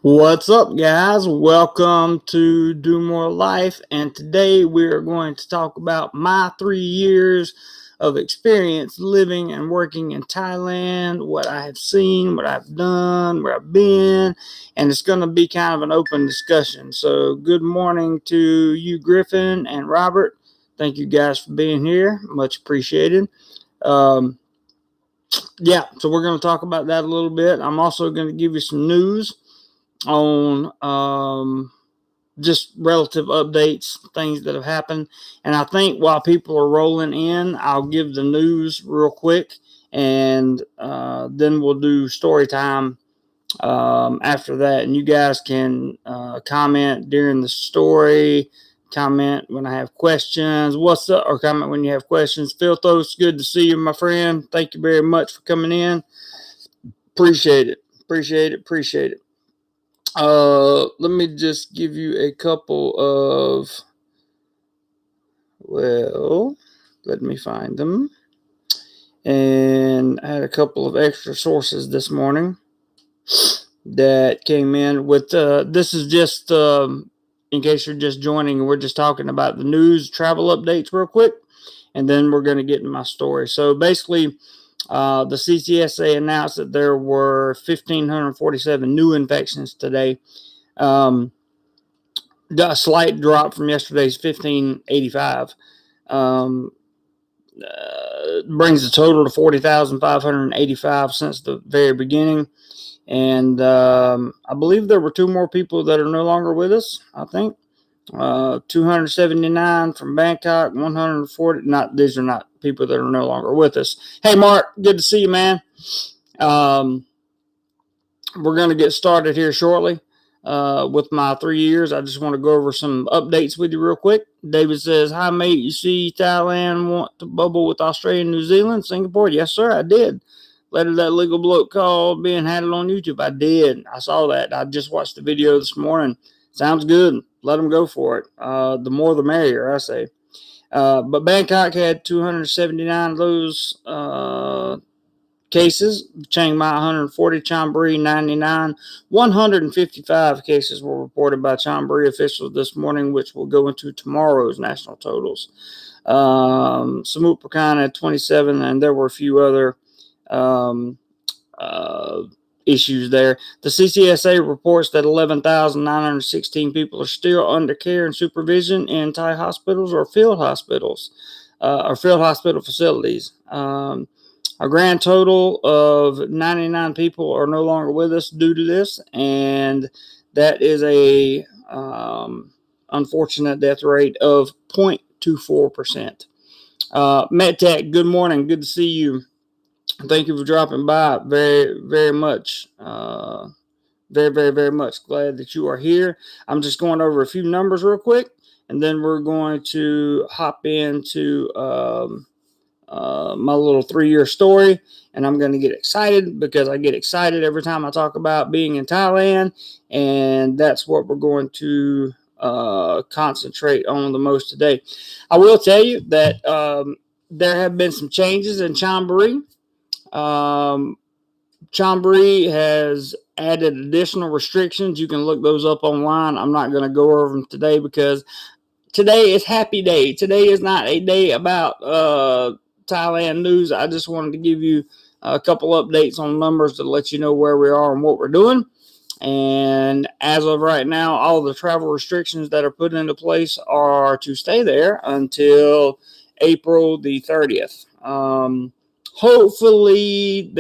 What's up, guys? Welcome to DoMoreLife, and today we are going to talk about my 3 years of experience living and working in Thailand, what I have seen, what I've done, where I've been, and it's going to be kind of an open discussion. So, good morning to you, Griffin and Robert. Thank you guys for being here. Much appreciated. Um, so we're going to talk about that a little bit. I'm also going to give you some news on just relative updates, things that have happened. And I think while people are rolling in, I'll give the news real quick, and then we'll do story time after that. And you guys can comment during the story, comment when I have questions. What's up? Or comment when you have questions. Philthos, good to see you, my friend. Thank you very much for coming in. Appreciate it. Appreciate it. Let me just give you a couple of, let me find them. And I had a couple of extra sources this morning that came in with, this is just, in case you're just joining, we're just talking about the news, travel updates real quick, and then we're going to get into my story. So basically, the CCSA announced that there were 1,547 new infections today. A slight drop from yesterday's 1585. Brings the total to 40,585 since the very beginning. And I believe there were 2 more people that are no longer with us, I think. 279 from Bangkok, 140. These are not people that are no longer with us. Hey, Mark, good to see you, man. We're going to get started here shortly. With my 3 years, I just want to go over some updates with you real quick. David says, hi, mate. You see Thailand want to bubble with Australia, New Zealand, Singapore? Yes, sir, I did. Later, that legal bloke called being had it on YouTube. I did. I saw that. I just watched the video this morning. Sounds good. Let them go for it. The more the merrier, I say. But Bangkok had 279 of those cases. Chiang Mai 140, Chonburi 99. 155 cases were reported by Chonburi officials this morning, which will go into tomorrow's national totals. Samut Prakan had 27, and there were a few other issues there. The CCSA reports that 11,916 people are still under care and supervision in Thai hospitals or field hospitals or field hospital facilities. A grand total of 99 people are no longer with us due to this, and that is a unfortunate death rate of 0.24%. MedTech, good morning. Good to see you. Thank you for dropping by. Very, very much. Very much glad that you are here. I'm just going over a few numbers real quick, and then we're going to hop into my little 3-year story, and I'm going to get excited because I get excited every time I talk about being in Thailand, and that's what we're going to concentrate on the most today. I will tell you that there have been some changes in Chonburi. Chonburi has added additional restrictions. You can look those up online. I'm not going to go over them today because today is happy day. Today is not a day about Thailand news. I just wanted to give you a couple updates on numbers to let you know where we are and what we're doing. And as of right now, all the travel restrictions that are put into place are to stay there until April the 30th. Hopefully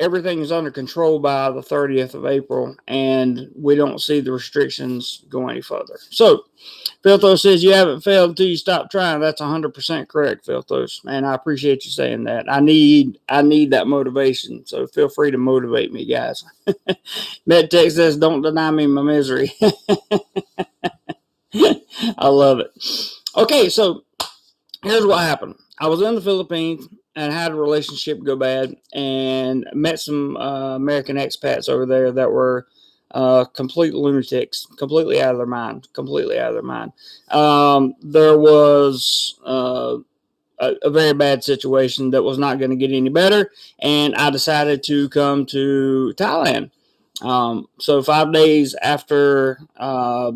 everything is under control by the 30th of April, and we don't see the restrictions go any further. So, Philthos says you haven't failed until you stop trying. That's 100% correct, Philthos, and I appreciate you saying that. I need that motivation, so feel free to motivate me, guys. MedTech says, don't deny me my misery. I love it. Okay, so here's what happened. I was in the Philippines and had a relationship go bad and met some American expats over there that were complete lunatics, completely out of their mind. There was a very bad situation that was not going to get any better, and I decided to come to Thailand. So 5 days after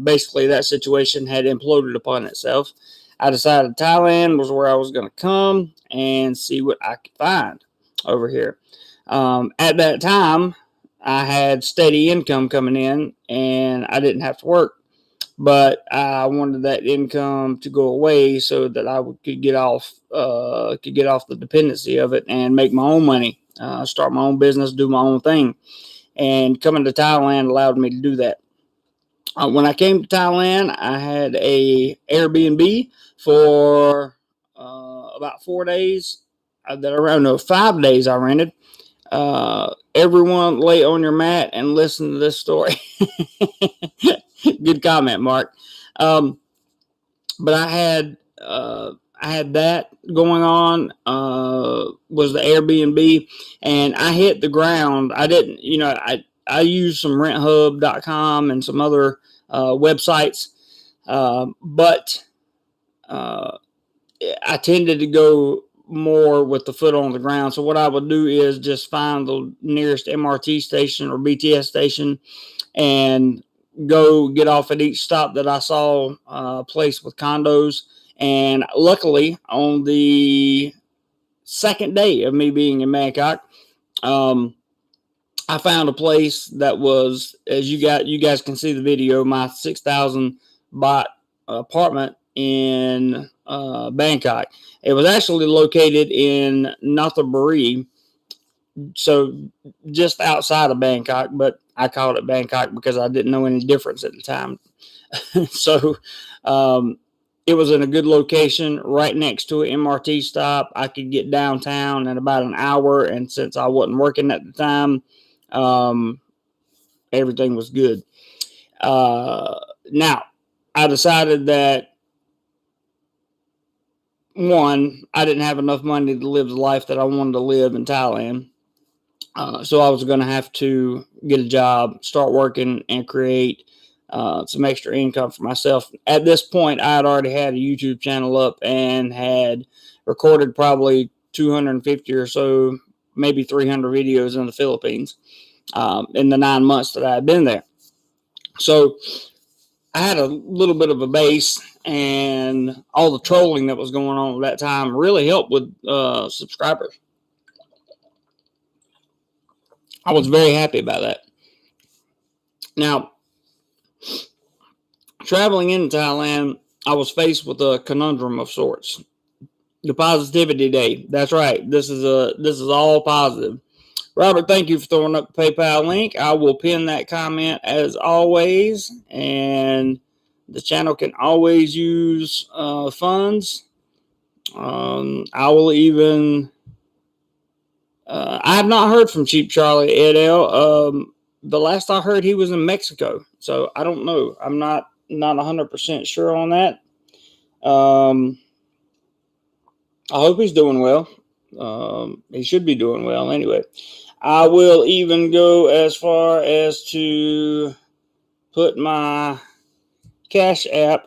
basically that situation had imploded upon itself, I decided Thailand was where I was going to come and see what I could find over here. At that time, I had steady income coming in, and I didn't have to work. But I wanted that income to go away so that I could get off the dependency of it and make my own money, start my own business, do my own thing. And coming to Thailand allowed me to do that. When I came to Thailand, I had a Airbnb for about 4 days. That around 5 days I rented. Everyone lay on your mat and listen to this story. Good comment, Mark. But I had that going on, was the Airbnb, and I hit the ground. I didn't, I used some renthub.com and some other websites, but I tended to go more with the foot on the ground. So what I would do is just find the nearest MRT station or BTS station and go get off at each stop that I saw a place with condos. And luckily, on the second day of me being in Bangkok, I found a place that was, as you guys can see the video, my 6,000 baht apartment in Bangkok. It was actually located in Nonthaburi, so just outside of Bangkok, but I called it Bangkok because I didn't know any difference at the time. So it was in a good location right next to an MRT stop. I could get downtown in about an hour, and since I wasn't working at the time, everything was good. Now, I decided that, one, I didn't have enough money to live the life that I wanted to live in Thailand. So I was going to have to get a job, start working, and create some extra income for myself. At this point, I had already had a YouTube channel up and had recorded probably 250 or so, maybe 300 videos in the Philippines in the 9 months that I had been there. So I had a little bit of a base, and all the trolling that was going on at that time really helped with subscribers. I was very happy about that. Now, traveling into Thailand, I was faced with a conundrum of sorts. The positivity day. That's right. This is all positive. Robert, thank you for throwing up the PayPal link. I will pin that comment as always, and the channel can always use funds. I will even. I have not heard from Cheap Charlie Edel. The last I heard, he was in Mexico, so I don't know. I'm not 100% sure on that. I hope he's doing well. He should be doing well anyway. I will even go as far as to put my Cash App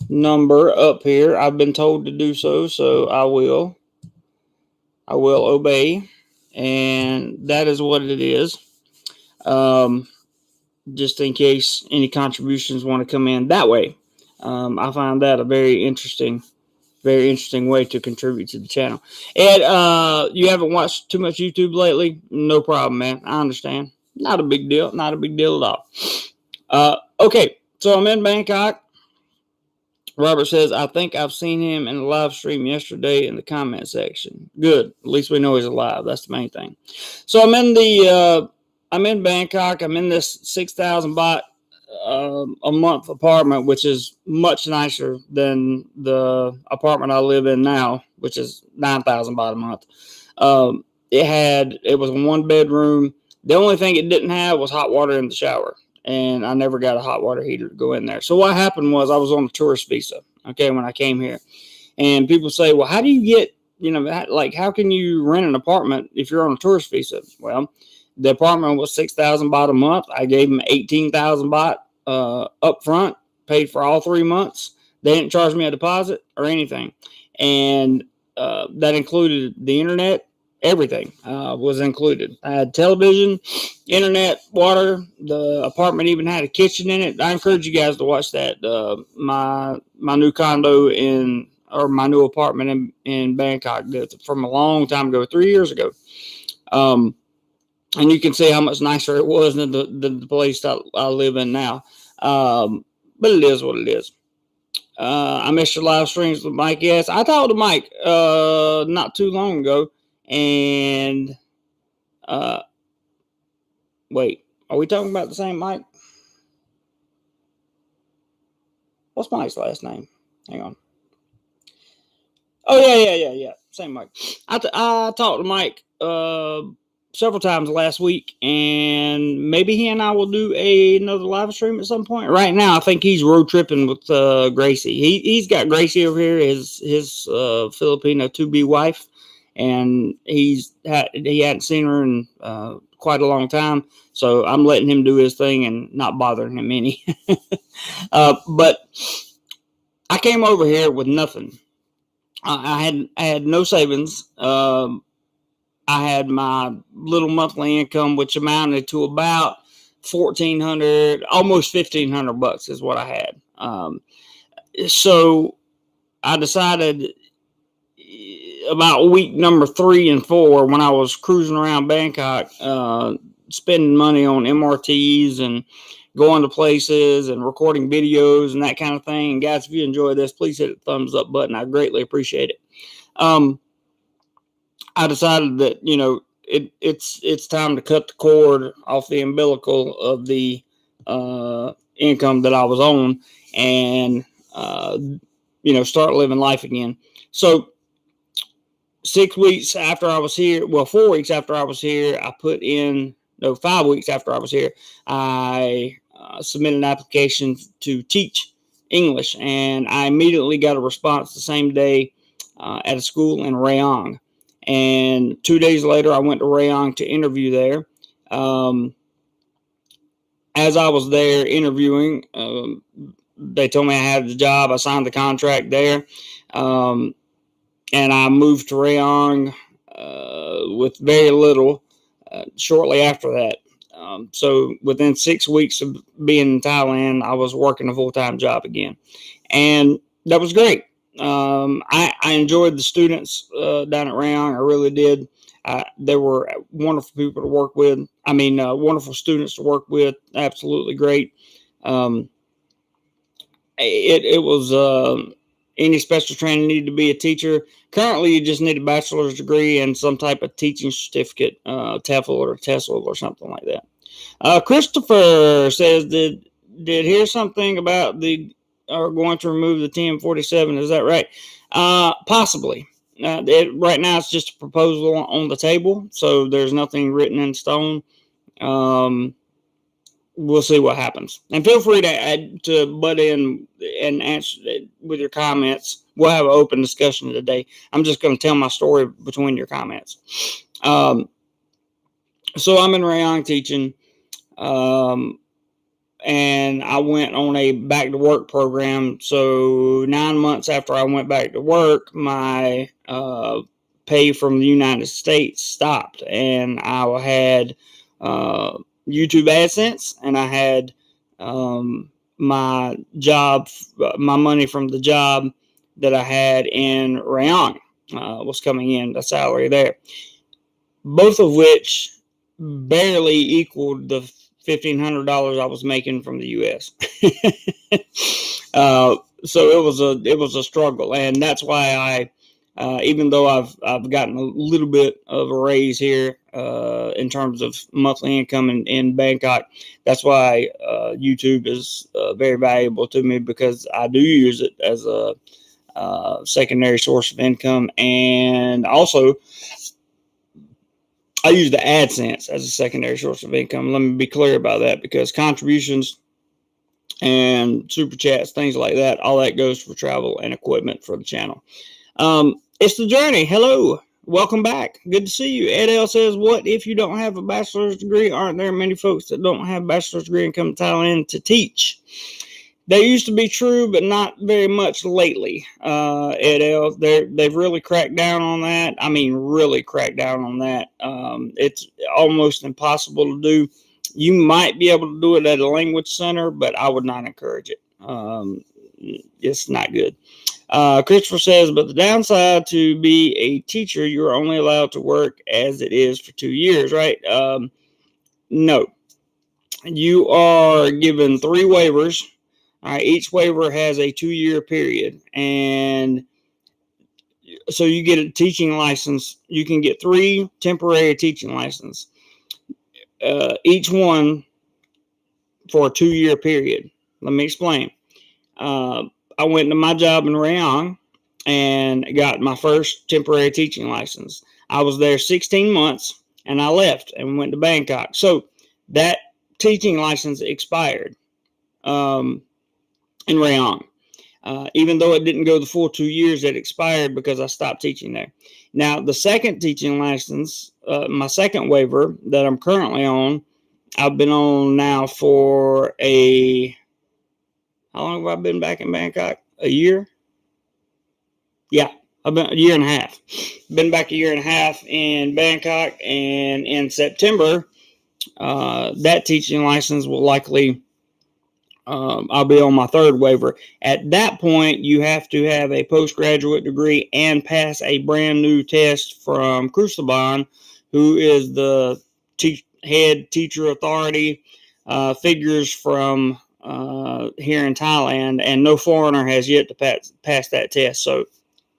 number up here. I've been told to do so, so I will obey, and that is what it is. Just in case any contributions want to come in that way. I find that a very interesting way to contribute to the channel. Ed, you haven't watched too much YouTube lately? No problem, man. I understand. Not a big deal. Not a big deal at all. Okay, so I'm in Bangkok. Robert says, I think I've seen him in the live stream yesterday in the comment section. Good. At least we know he's alive. That's the main thing. So I'm in Bangkok. I'm in this 6,000 baht a month apartment, which is much nicer than the apartment I live in now, which is 9,000 baht a month. It was a 1-bedroom. The only thing it didn't have was hot water in the shower, and I never got a hot water heater to go in there. So what happened was I was on a tourist visa, okay, when I came here, and people say, well, how do you get, how can you rent an apartment if you're on a tourist visa? Well, the apartment was 6,000 baht a month. I gave them 18,000 baht up front, paid for all 3 months. They didn't charge me a deposit or anything. And that included the internet. Everything was included. I had television, internet, water. The apartment even had a kitchen in it. I encourage you guys to watch that. My new condo or my new apartment in Bangkok from a long time ago, 3 years ago. And you can see how much nicer it was than the place that I live in now. But it is what it is. I missed your live streams with Mike. Yes, I talked to Mike not too long ago. And wait, are we talking about the same Mike? What's Mike's last name? Hang on. Oh, yeah. Same Mike. I talked to Mike several times last week, and maybe he and I will do another live stream at some point. Right now, I think he's road tripping with Gracie. He's got Gracie over here, his Filipino to-be wife, and he hadn't seen her in quite a long time, so I'm letting him do his thing and not bothering him any. But I came over here with nothing. I had no savings. I had my little monthly income, which amounted to about $1,400, almost $1,500 is what I had. So I decided about week number 3 and 4, when I was cruising around Bangkok, spending money on MRTs and going to places and recording videos and that kind of thing. And guys, if you enjoy this, please hit the thumbs up button. I greatly appreciate it. I decided that, it's time to cut the cord off the umbilical of the income that I was on and, start living life again. So 6 weeks after I was here, 4 weeks after I was here, 5 weeks after I was here, I submitted an application to teach English, and I immediately got a response the same day at a school in Rayong. And 2 days later, I went to Rayong to interview there. As I was there interviewing, they told me I had the job. I signed the contract there, and I moved to Rayong with very little shortly after that. So within 6 weeks of being in Thailand, I was working a full-time job again, and that was great. I enjoyed the students down at Rayong. I really did. They were wonderful people to work with. Wonderful students to work with. Absolutely great. It was any special training needed to be a teacher. Currently, you just need a bachelor's degree and some type of teaching certificate, TEFL or TESOL or something like that. Christopher says, did hear something about going to remove the TM47? Is that right? Possibly. Right now, it's just a proposal on the table, so there's nothing written in stone. We'll see what happens. And feel free to butt in and answer with your comments. We'll have an open discussion today. I'm just going to tell my story between your comments. So I'm in Rayong teaching, and I went on a back to work program. So 9 months after I went back to work, my pay from the United States stopped, and I had YouTube AdSense, and I had my money from the job that I had in Rayong was coming in, the salary there, both of which barely equaled the $1,500 I was making from the U.S. So it was a struggle, and that's why even though I've gotten a little bit of a raise here in terms of monthly income in Bangkok, that's why YouTube is very valuable to me, because I do use it as a secondary source of income, and also I use the AdSense as a secondary source of income. Let me be clear about that, because contributions and super chats, things like that, all that goes for travel and equipment for the channel. It's the journey. Hello. Welcome back. Good to see you. Ed L says, what if you don't have a bachelor's degree? Aren't there many folks that don't have a bachelor's degree and come to Thailand to teach? They used to be true, but not very much lately. Ed, they've really cracked down on that. I mean, really cracked down on that. It's almost impossible to do. You might be able to do it at a language center, but I would not encourage it. It's not good. Christopher says, but the downside to be a teacher, you're only allowed to work as it is for 2 years, right? No. You are given 3 waivers. All right, each waiver has a 2-year period, and so you get a teaching license. You can get 3 temporary teaching licenses, each one for a 2-year period. Let me explain. I went to my job in Rayong and got my first temporary teaching license. I was there 16 months, and I left and went to Bangkok. So that teaching license expired in Rayong. Even though it didn't go the full 2 years, it expired because I stopped teaching there. Now, the second teaching license, my second waiver that I'm currently on, I've been on now for how long have I been back in Bangkok? A year? Yeah, I've been a year and a half. Been back a year and a half in Bangkok, and in September, that teaching license will likely I'll be on my 3rd waiver. At that point, you have to have a postgraduate degree and pass a brand new test from Cruciban, who is the head teacher authority figures from here in Thailand, and no foreigner has yet to pass that test. So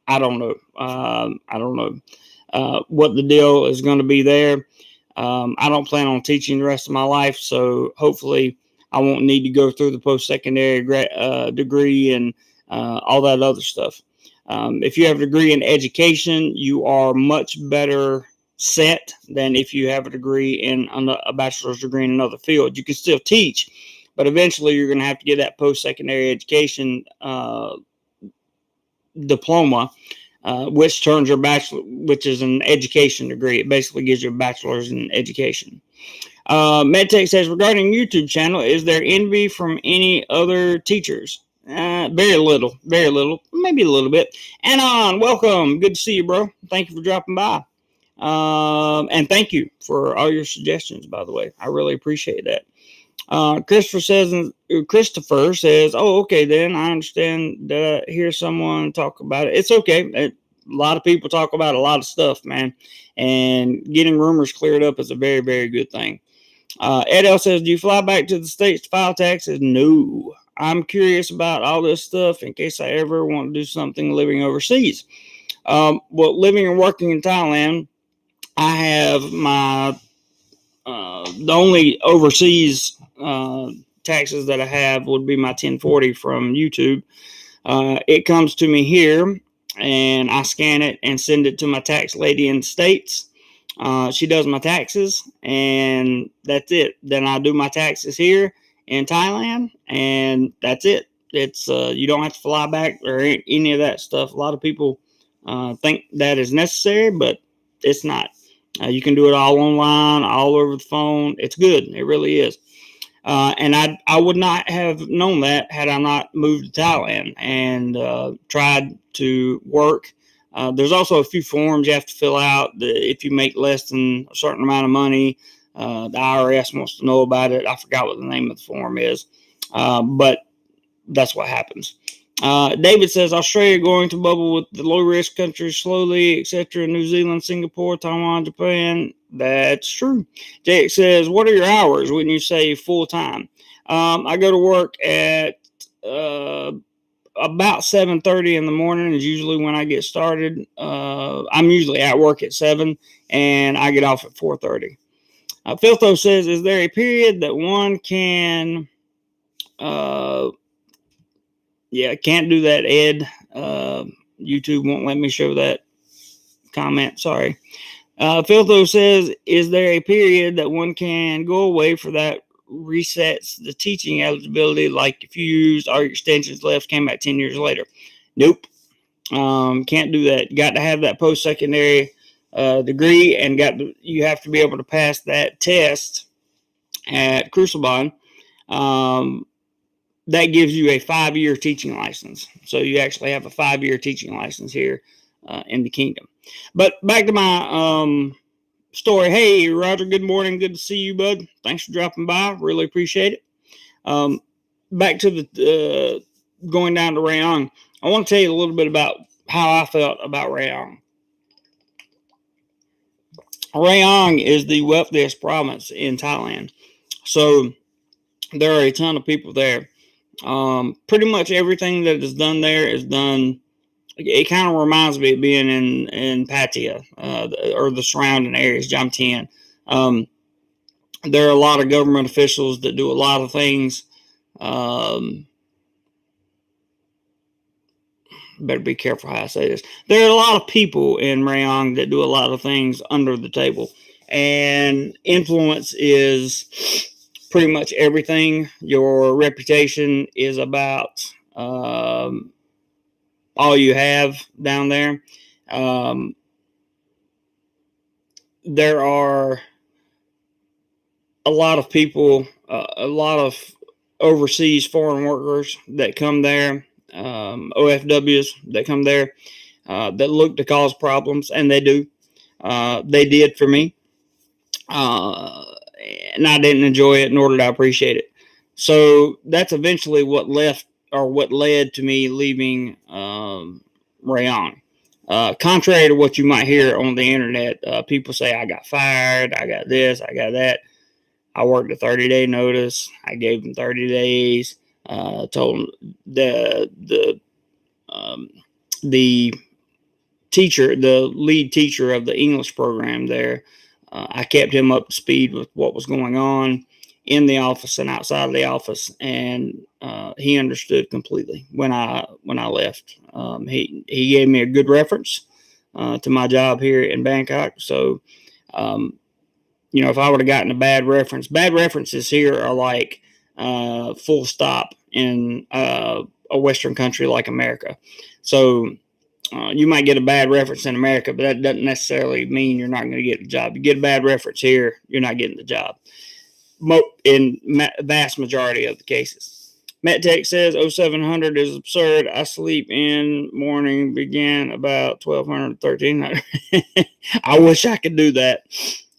I don't know. I don't know what the deal is going to be there. I don't plan on teaching the rest of my life, so hopefully I won't need to go through the post-secondary degree and all that other stuff. If you have a degree in education, you are much better set than if you have a degree in a bachelor's degree in another field. You can still teach, but eventually you're going to have to get that post-secondary education diploma, which turns your bachelor, which is an education degree. It basically gives you a bachelor's in education. MedTech says, regarding YouTube channel, is there envy from any other teachers? Very little, maybe a little bit. Anon, welcome. Good to see you, bro. Thank you for dropping by. And thank you for all your suggestions, by the way. I really appreciate that. Christopher says, oh, okay, then I understand that I hear someone talk about it. It's okay. A lot of people talk about a lot of stuff, man. And getting rumors cleared up is a very, very good thing. Ed L says, do you fly back to the States to file taxes? No. I'm curious about all this stuff in case I ever want to do something living overseas. Well, living and working in Thailand, I have my the only overseas taxes that I have would be my 1040 from YouTube. It comes to me here, and I scan it and send it to my tax lady in the States. She does my taxes, and that's it. Then I do my taxes here in Thailand, and that's it. It's you don't have to fly back or any of that stuff. A lot of people think that is necessary, but it's not. You can do it all online, all over the phone. It's good. It really is. And I would not have known that had I not moved to Thailand and tried to work. There's also a few forms you have to fill out. If you make less than a certain amount of money, the IRS wants to know about it. I forgot what the name of the form is, but that's what happens. David says, Australia going to bubble with the low-risk countries slowly, etc. New Zealand, Singapore, Taiwan, Japan. That's true. Jake says, what are your hours when you say full-time? I go to work at about 7:30 in the morning is usually when I get started. I'm usually at work at 7, and I get off at 4:30. Filtho says, is there a period that one can... yeah, can't do that, Ed. YouTube won't let me show that comment. Sorry. Filtho says, is there a period that one can go away for that resets the teaching eligibility? Like if you used all your extensions left, came back 10 years later. Nope. Can't do that. Got to have that post-secondary degree, and you have to be able to pass that test at Cruciban. that gives you a 5-year teaching license. So you actually have a 5-year teaching license here in the kingdom. But back to my story. Hey, Roger, good morning. Good to see you, bud. Thanks for dropping by. Really appreciate it. Back to the going down to Rayong. I want to tell you a little bit about how I felt about Rayong. Rayong is the wealthiest province in Thailand. So there are a ton of people there. Pretty much everything that is done there is done. It kind of reminds me of being in Pattaya or the surrounding areas, Jamtien. There are a lot of government officials that do a lot of things. Better be careful how I say this. There are a lot of people in Rayong that do a lot of things under the table. And influence is pretty much everything. Your reputation is about all you have down there. There are a lot of people, a lot of overseas foreign workers that come there, OFWs that come there, that look to cause problems, and they do. They did for me. And I didn't enjoy it, nor did I appreciate it. So that's eventually what led to me leaving Rayong. Contrary to what you might hear on the internet, people say I got fired, I got this, I got that. I worked a 30-day notice. I gave them 30 days. Told them the teacher, the lead teacher of the English program there, I kept him up to speed with what was going on in the office and outside of the office, and he understood completely when I left. He gave me a good reference to my job here in Bangkok. So, if I would have gotten a bad references here are like full stop in a Western country like America. So you might get a bad reference in America, but that doesn't necessarily mean you're not going to get the job. You get a bad reference here, you're not getting the job. In vast majority of the cases. MetTech says 0700 is absurd. I sleep in morning began about 1200, 1300. I wish I could do that.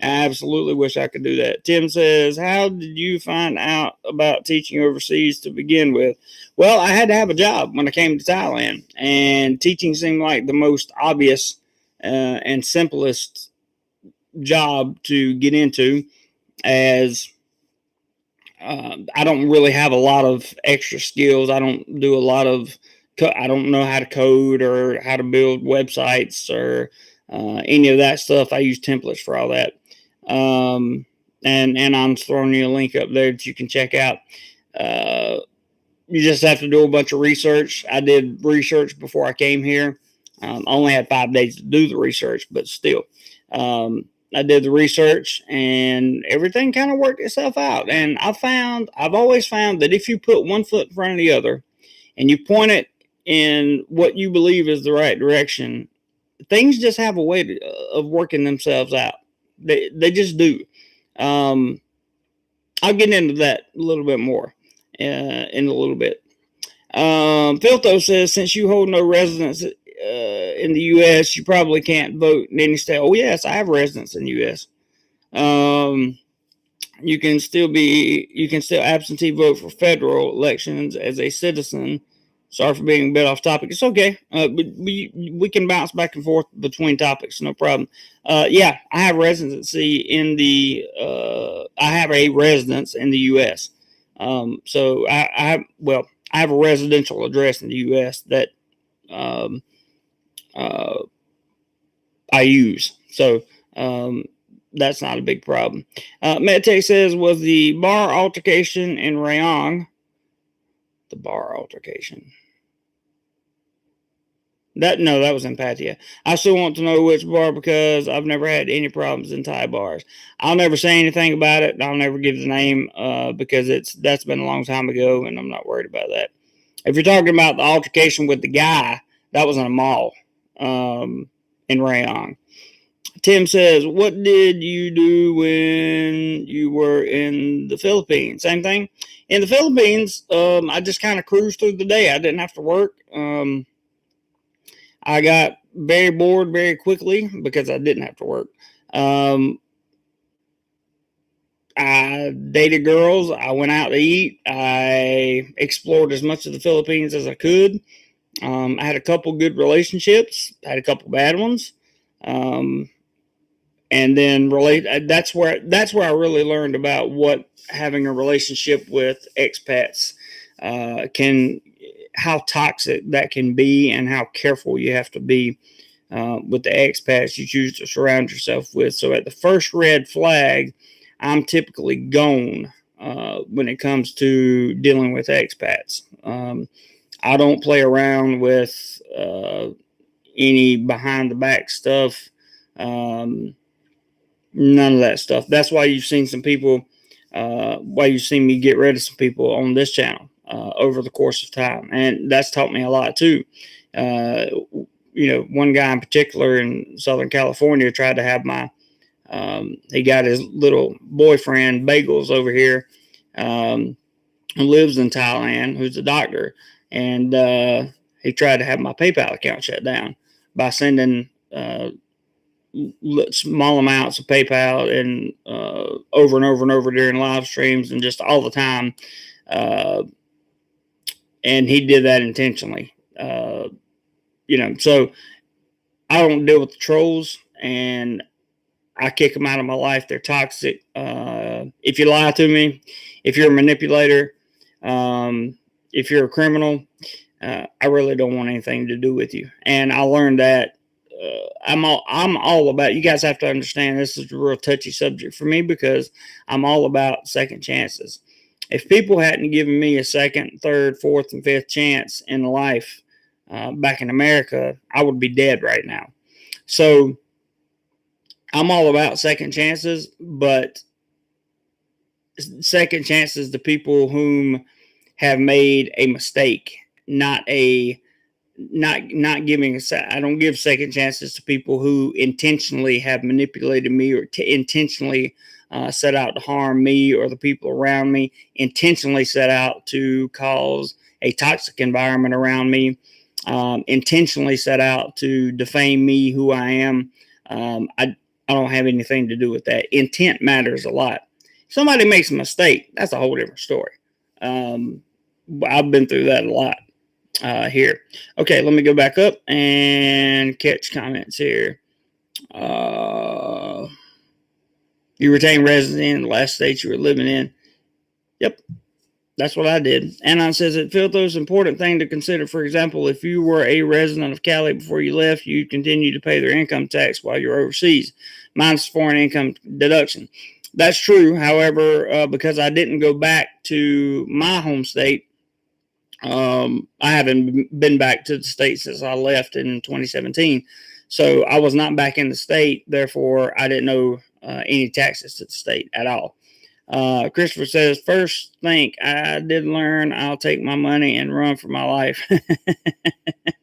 I absolutely wish I could do that. Tim says, how did you find out about teaching overseas to begin with? Well, I had to have a job when I came to Thailand, and teaching seemed like the most obvious and simplest job to get into, as I don't really have a lot of extra skills. I don't do a lot of, I don't know how to code or how to build websites or any of that stuff. I use templates for all that. And I'm throwing you a link up there that you can check out. You just have to do a bunch of research. I did research before I came here. I only had 5 days to do the research, but still. I did the research and everything kind of worked itself out. And I've always found that if you put one foot in front of the other and you point it in what you believe is the right direction, things just have a way of working themselves out. They just do. I'll get into that a little bit more in a little bit. Filto says, since you hold no residence in the U.S., you probably can't vote in any state. Oh, yes, I have residence in the U.S. You can still absentee vote for federal elections as a citizen. Sorry for being a bit off topic. It's okay. We can bounce back and forth between topics, no problem. Yeah, I have residency in the. I have a residence in the U.S. So I have a residential address in the U.S. that I use. So that's not a big problem. MedTech says, was the bar altercation in Rayong the bar altercation? That was in Pattaya. I still want to know which bar because I've never had any problems in Thai bars. I'll never say anything about it. I'll never give the name because that's been a long time ago, and I'm not worried about that. If you're talking about the altercation with the guy, that was in a mall in Rayong. Tim says, what did you do when you were in the Philippines? Same thing. In the Philippines, I just kind of cruised through the day. I didn't have to work. I got very bored very quickly because I didn't have to work. I dated girls. I went out to eat. I explored as much of the Philippines as I could. I had a couple good relationships. I had a couple bad ones. And then that's where I really learned about what having a relationship with expats can, how toxic that can be, and how careful you have to be with the expats you choose to surround yourself with. So at the first red flag, I'm typically gone when it comes to dealing with expats. I don't play around with any behind the back stuff. None of that stuff. That's why you've seen some people, why you've seen me get rid of some people on this channel over the course of time. And that's taught me a lot too. One guy in particular in Southern California tried to have he got his little boyfriend Bagels over here, who lives in Thailand, who's a doctor. And he tried to have my PayPal account shut down by sending small amounts of PayPal and over and over and over during live streams and just all the time. And he did that intentionally. So I don't deal with the trolls, and I kick them out of my life. They're toxic. If you lie to me, if you're a manipulator, if you're a criminal, I really don't want anything to do with you. And I learned that. I'm all about, you guys have to understand, this is a real touchy subject for me because I'm all about second chances. If people hadn't given me a second, third, fourth, and fifth chance in life back in America, I would be dead right now. So I'm all about second chances, but second chances to people whom have made a mistake, not giving I don't give second chances to people who intentionally have manipulated me or intentionally set out to harm me or the people around me, intentionally set out to cause a toxic environment around me, intentionally set out to defame me, who I am. I don't have anything to do with that. Intent matters a lot. If somebody makes a mistake, that's a whole different story. I've been through that a lot. Here. Okay, let me go back up and catch comments here. You retain residency in the last state you were living in. Yep, that's what I did. Anon says it feels those important thing to consider. For example, if you were a resident of Cali before you left, you continue to pay their income tax while you're overseas, minus foreign income deduction. That's true. However, because I didn't go back to my home state, I haven't been back to the state since I left in 2017. So I was not back in the state. Therefore, I didn't owe any taxes to the state at all. Christopher says, first think I did learn, I'll take my money and run for my life.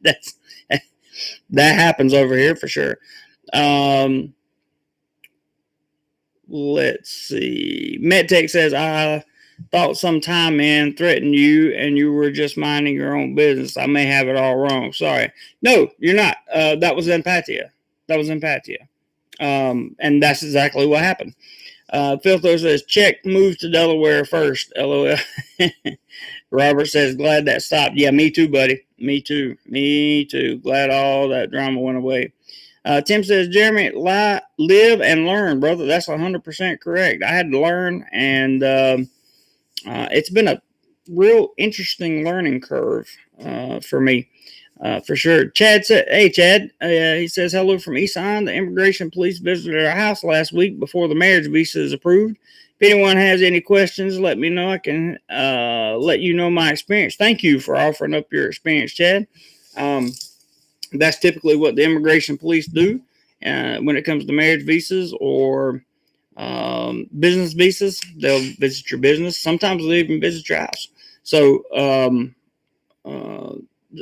That happens over here for sure. Let's see. MedTech says, I thought some time man threatened you and you were just minding your own business. I may have it all wrong. Sorry. No, you're not. That was empathia. And that's exactly what happened. Filtho says, check, move to Delaware first. LOL. Robert says, glad that stopped. Yeah, me too, buddy. Me too. Glad all that drama went away. Tim says, Jeremy, live and learn, brother. That's 100% correct. I had to learn, and it's been a real interesting learning curve for me, for sure. Chad said, hey, Chad, he says, hello from Eastside. The immigration police visited our house last week before the marriage visa is approved. If anyone has any questions, let me know. I can let you know my experience. Thank you for offering up your experience, Chad. That's typically what the immigration police do when it comes to marriage visas or business visas. They'll visit your business. Sometimes they'll even visit your house. So,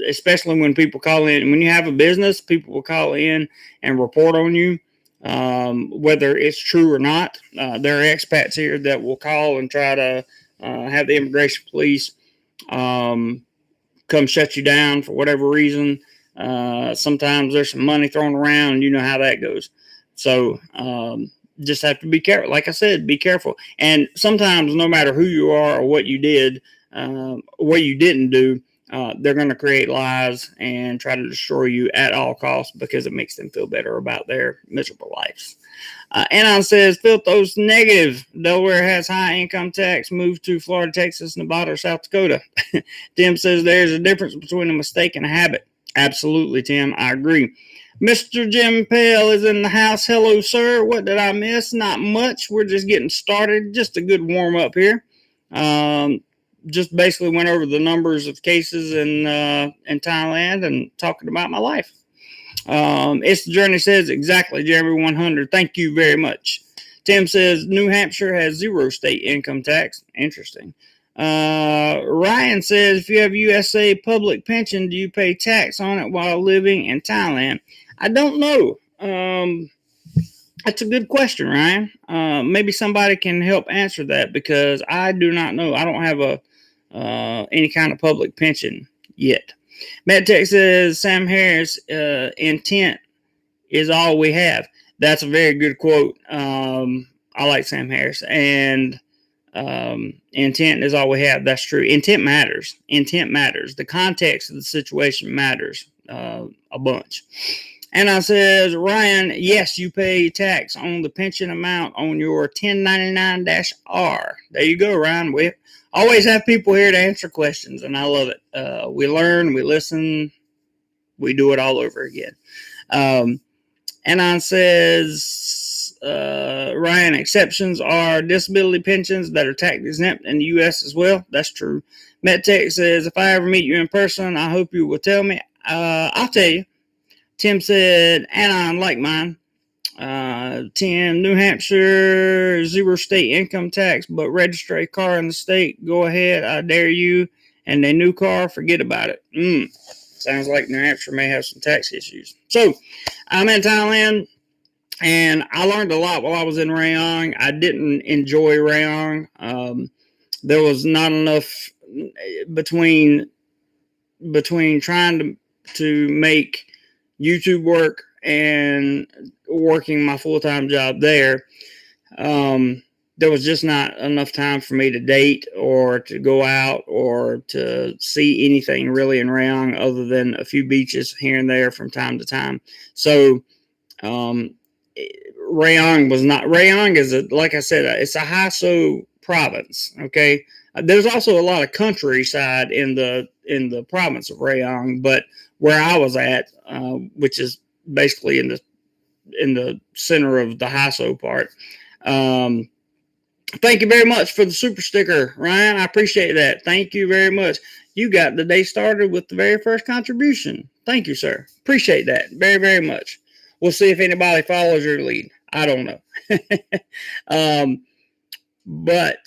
especially when people call in, when you have a business, people will call in and report on you. whether it's true or not. There are expats here that will call and try to have the immigration police come shut you down for whatever reason. Sometimes there's some money thrown around, and you know how that goes. So just have to be careful. Like I said, be careful. And sometimes, no matter who you are or what you did, what you didn't do, they're going to create lies and try to destroy you at all costs because it makes them feel better about their miserable lives. Anon says, Filthos negative. Delaware has high income tax. Move to Florida, Texas, Nevada, or South Dakota. Tim says there's a difference between a mistake and a habit. Absolutely, Tim. I agree. Mr. Jim Pale is in the house. Hello, sir. What did I miss? Not much. We're just getting started. Just a good warm up here. Just basically went over the numbers of cases in Thailand and talking about my life. It's the Journey says exactly, Jeremy 100. Thank you very much. Tim says New Hampshire has 0 state income tax. Interesting. Ryan says if you have USA public pension, do you pay tax on it while living in Thailand? I don't know. That's a good question, Ryan. Maybe somebody can help answer that because I do not know. I don't have any kind of public pension yet. Matt Tech says Sam Harris, intent is all we have. That's a very good quote. I like Sam Harris. And intent is all we have. That's true. Intent matters. Intent matters. The context of the situation matters a bunch. And I says, Ryan, yes, you pay tax on the pension amount on your 1099-R. There you go, Ryan. We always have people here to answer questions, and I love it. We learn, we listen, we do it all over again. Anon says, Ryan, exceptions are disability pensions that are tax exempt in the U.S. as well. That's true. MedTech says, if I ever meet you in person, I hope you will tell me. I'll tell you. Tim said, Anon, like mine. Tim, New Hampshire, 0 state income tax, but register a car in the state. Go ahead, I dare you. And a new car, forget about it. Sounds like New Hampshire may have some tax issues. So, I'm in Thailand, and I learned a lot while I was in Rayong. I didn't enjoy Rayong. There was not enough between trying to make YouTube work and working my full-time job there. There was just not enough time for me to date or to go out or to see anything really in Rayong other than a few beaches here and there from time to time. So Rayong is like I said, it's a high-so province. Okay, there's also a lot of countryside in the province of Rayong, but where I was at, which is basically in the center of the Hasso part. Thank you very much for the super sticker, Ryan. I appreciate that. Thank you very much. You got the day started with the very first contribution. Thank you, sir. Appreciate that very, very much. We'll see if anybody follows your lead. I don't know. But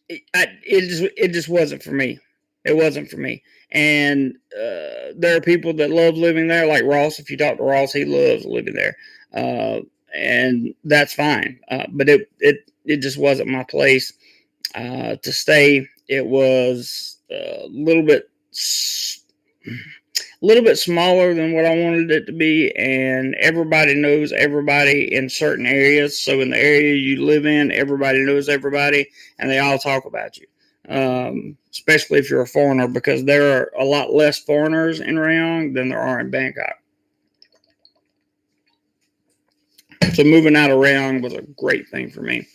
it just wasn't for me. It wasn't for me. And there are people that love living there, like Ross. If you talk to Ross, he loves living there. And that's fine. But it just wasn't my place to stay. It was a little bit smaller than what I wanted it to be, and everybody knows everybody in certain areas. So in the area you live in, everybody knows everybody, and they all talk about you. Especially if you're a foreigner, because there are a lot less foreigners in Rayong than there are in Bangkok. So moving out of Rayong was a great thing for me.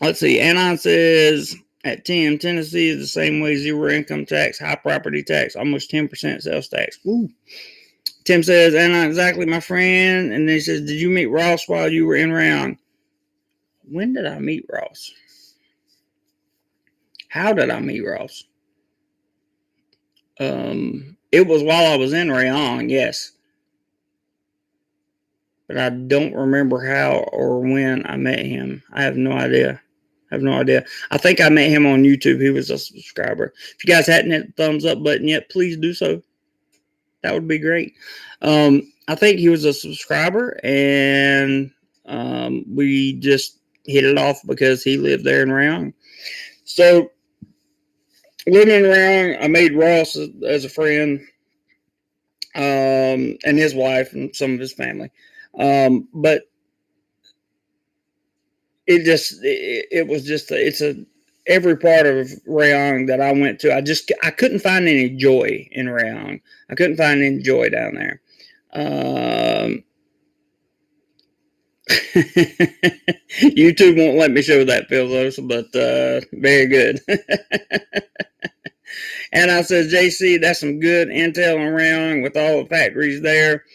Let's see. Anon says at 10, Tennessee is the same way, 0 income tax, high property tax, almost 10% sales tax. Ooh. Tim says, Anon, exactly, my friend. And then he says, did you meet Ross while you were in Rayong? When did I meet Ross? How did I meet Ross? It was while I was in Rayong, yes. But I don't remember how or when I met him. I have no idea. I think I met him on YouTube. He was a subscriber. If you guys hadn't hit the thumbs up button yet, please do so. That would be great. I think he was a subscriber, and we just hit it off because he lived there in Rayong. So living in Rayong, I made Ross as a friend, and his wife and some of his family. But it was just every part of Rayong that I went to, I couldn't find any joy in Rayong. I couldn't find any joy down there. YouTube won't let me show that, Pillos, but very good. And I said, JC, that's some good intel around with all the factories there.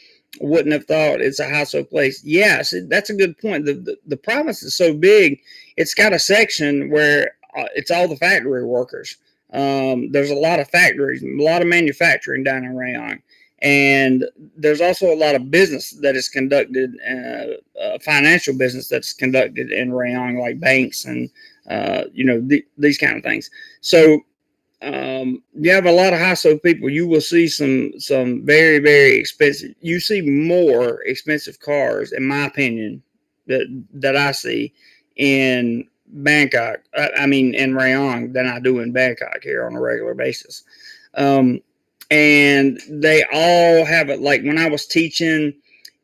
Wouldn't have thought it's a household place. Yeah, that's a good point. The province is so big, it's got a section where it's all the factory workers. There's a lot of factories, a lot of manufacturing down in Rayong. And there's also a lot of business that is conducted, financial business that's conducted in Rayong, like banks and, these kind of things. So you have a lot of household people. You will see some very, very expensive. You see more expensive cars, in my opinion, that I see in Bangkok. I mean, in Rayong than I do in Bangkok here on a regular basis. And they all have it. Like when I was teaching,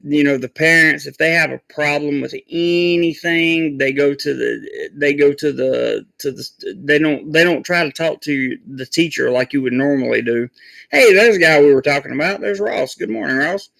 the parents, if they have a problem with anything, they don't try to talk to the teacher like you would normally do. Hey, there's a guy we were talking about. There's Ross. Good morning, Ross.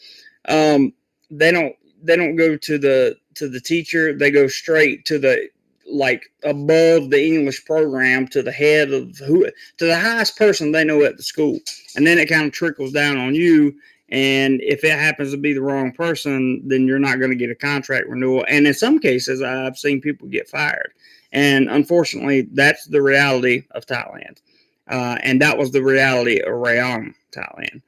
They don't go to the teacher. They go straight to the, like, above the English program, to the head of to the highest person they know at the school. And then it kind of trickles down on you. And if it happens to be the wrong person, then you're not going to get a contract renewal. And in some cases, I've seen people get fired. And unfortunately, that's the reality of Thailand. And that was the reality of Rayong, Thailand.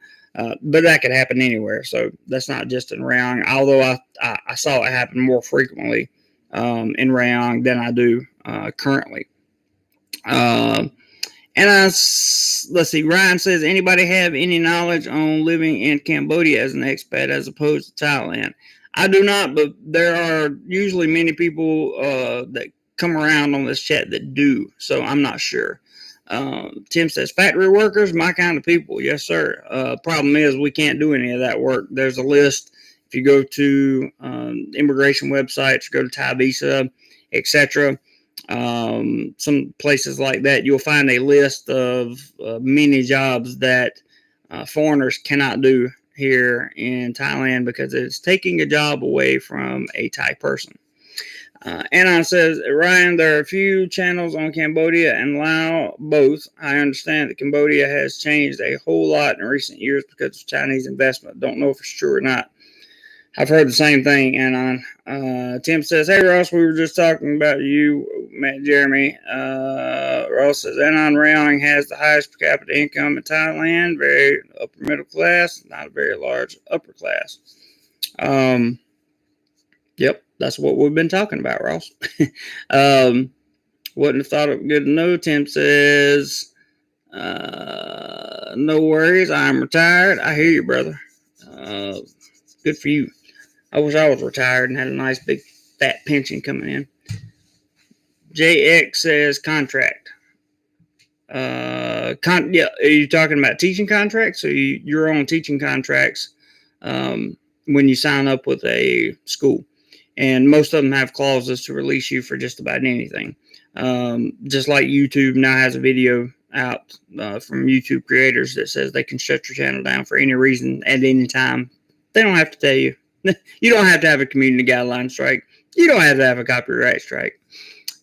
But that could happen anywhere. So that's not just in Rayong, although I saw it happen more frequently in Rayong than I do currently. And let's see, Ryan says, anybody have any knowledge on living in Cambodia as an expat as opposed to Thailand? I do not, but there are usually many people that come around on this chat that do, so I'm not sure. Tim says, factory workers, my kind of people. Yes, sir. Problem is, we can't do any of that work. There's a list. If you go to immigration websites, go to Thai Visa, etc., some places like that, you'll find a list of many jobs that foreigners cannot do here in Thailand because it's taking a job away from a Thai person. Anon says, Ryan, there are a few channels on Cambodia and Laos both. I understand that Cambodia has changed a whole lot in recent years because of Chinese investment. Don't know if it's true or not. I've heard the same thing, Anon. Tim says, hey, Ross, we were just talking about you, Matt Jeremy. Ross says, Anon Rayong has the highest per capita income in Thailand, very upper middle class, not a very large upper class. Yep, that's what we've been talking about, Ross. Wouldn't have thought it good to know. Tim says, no worries, I'm retired. I hear you, brother. Good for you. I wish I was retired and had a nice big fat pension coming in. JX says contract. Yeah, are you talking about teaching contracts? So you're on teaching contracts when you sign up with a school. And most of them have clauses to release you for just about anything. Just like YouTube now has a video out from YouTube creators that says they can shut your channel down for any reason at any time. They don't have to tell you. You don't have to have a community guideline strike. You don't have to have a copyright strike.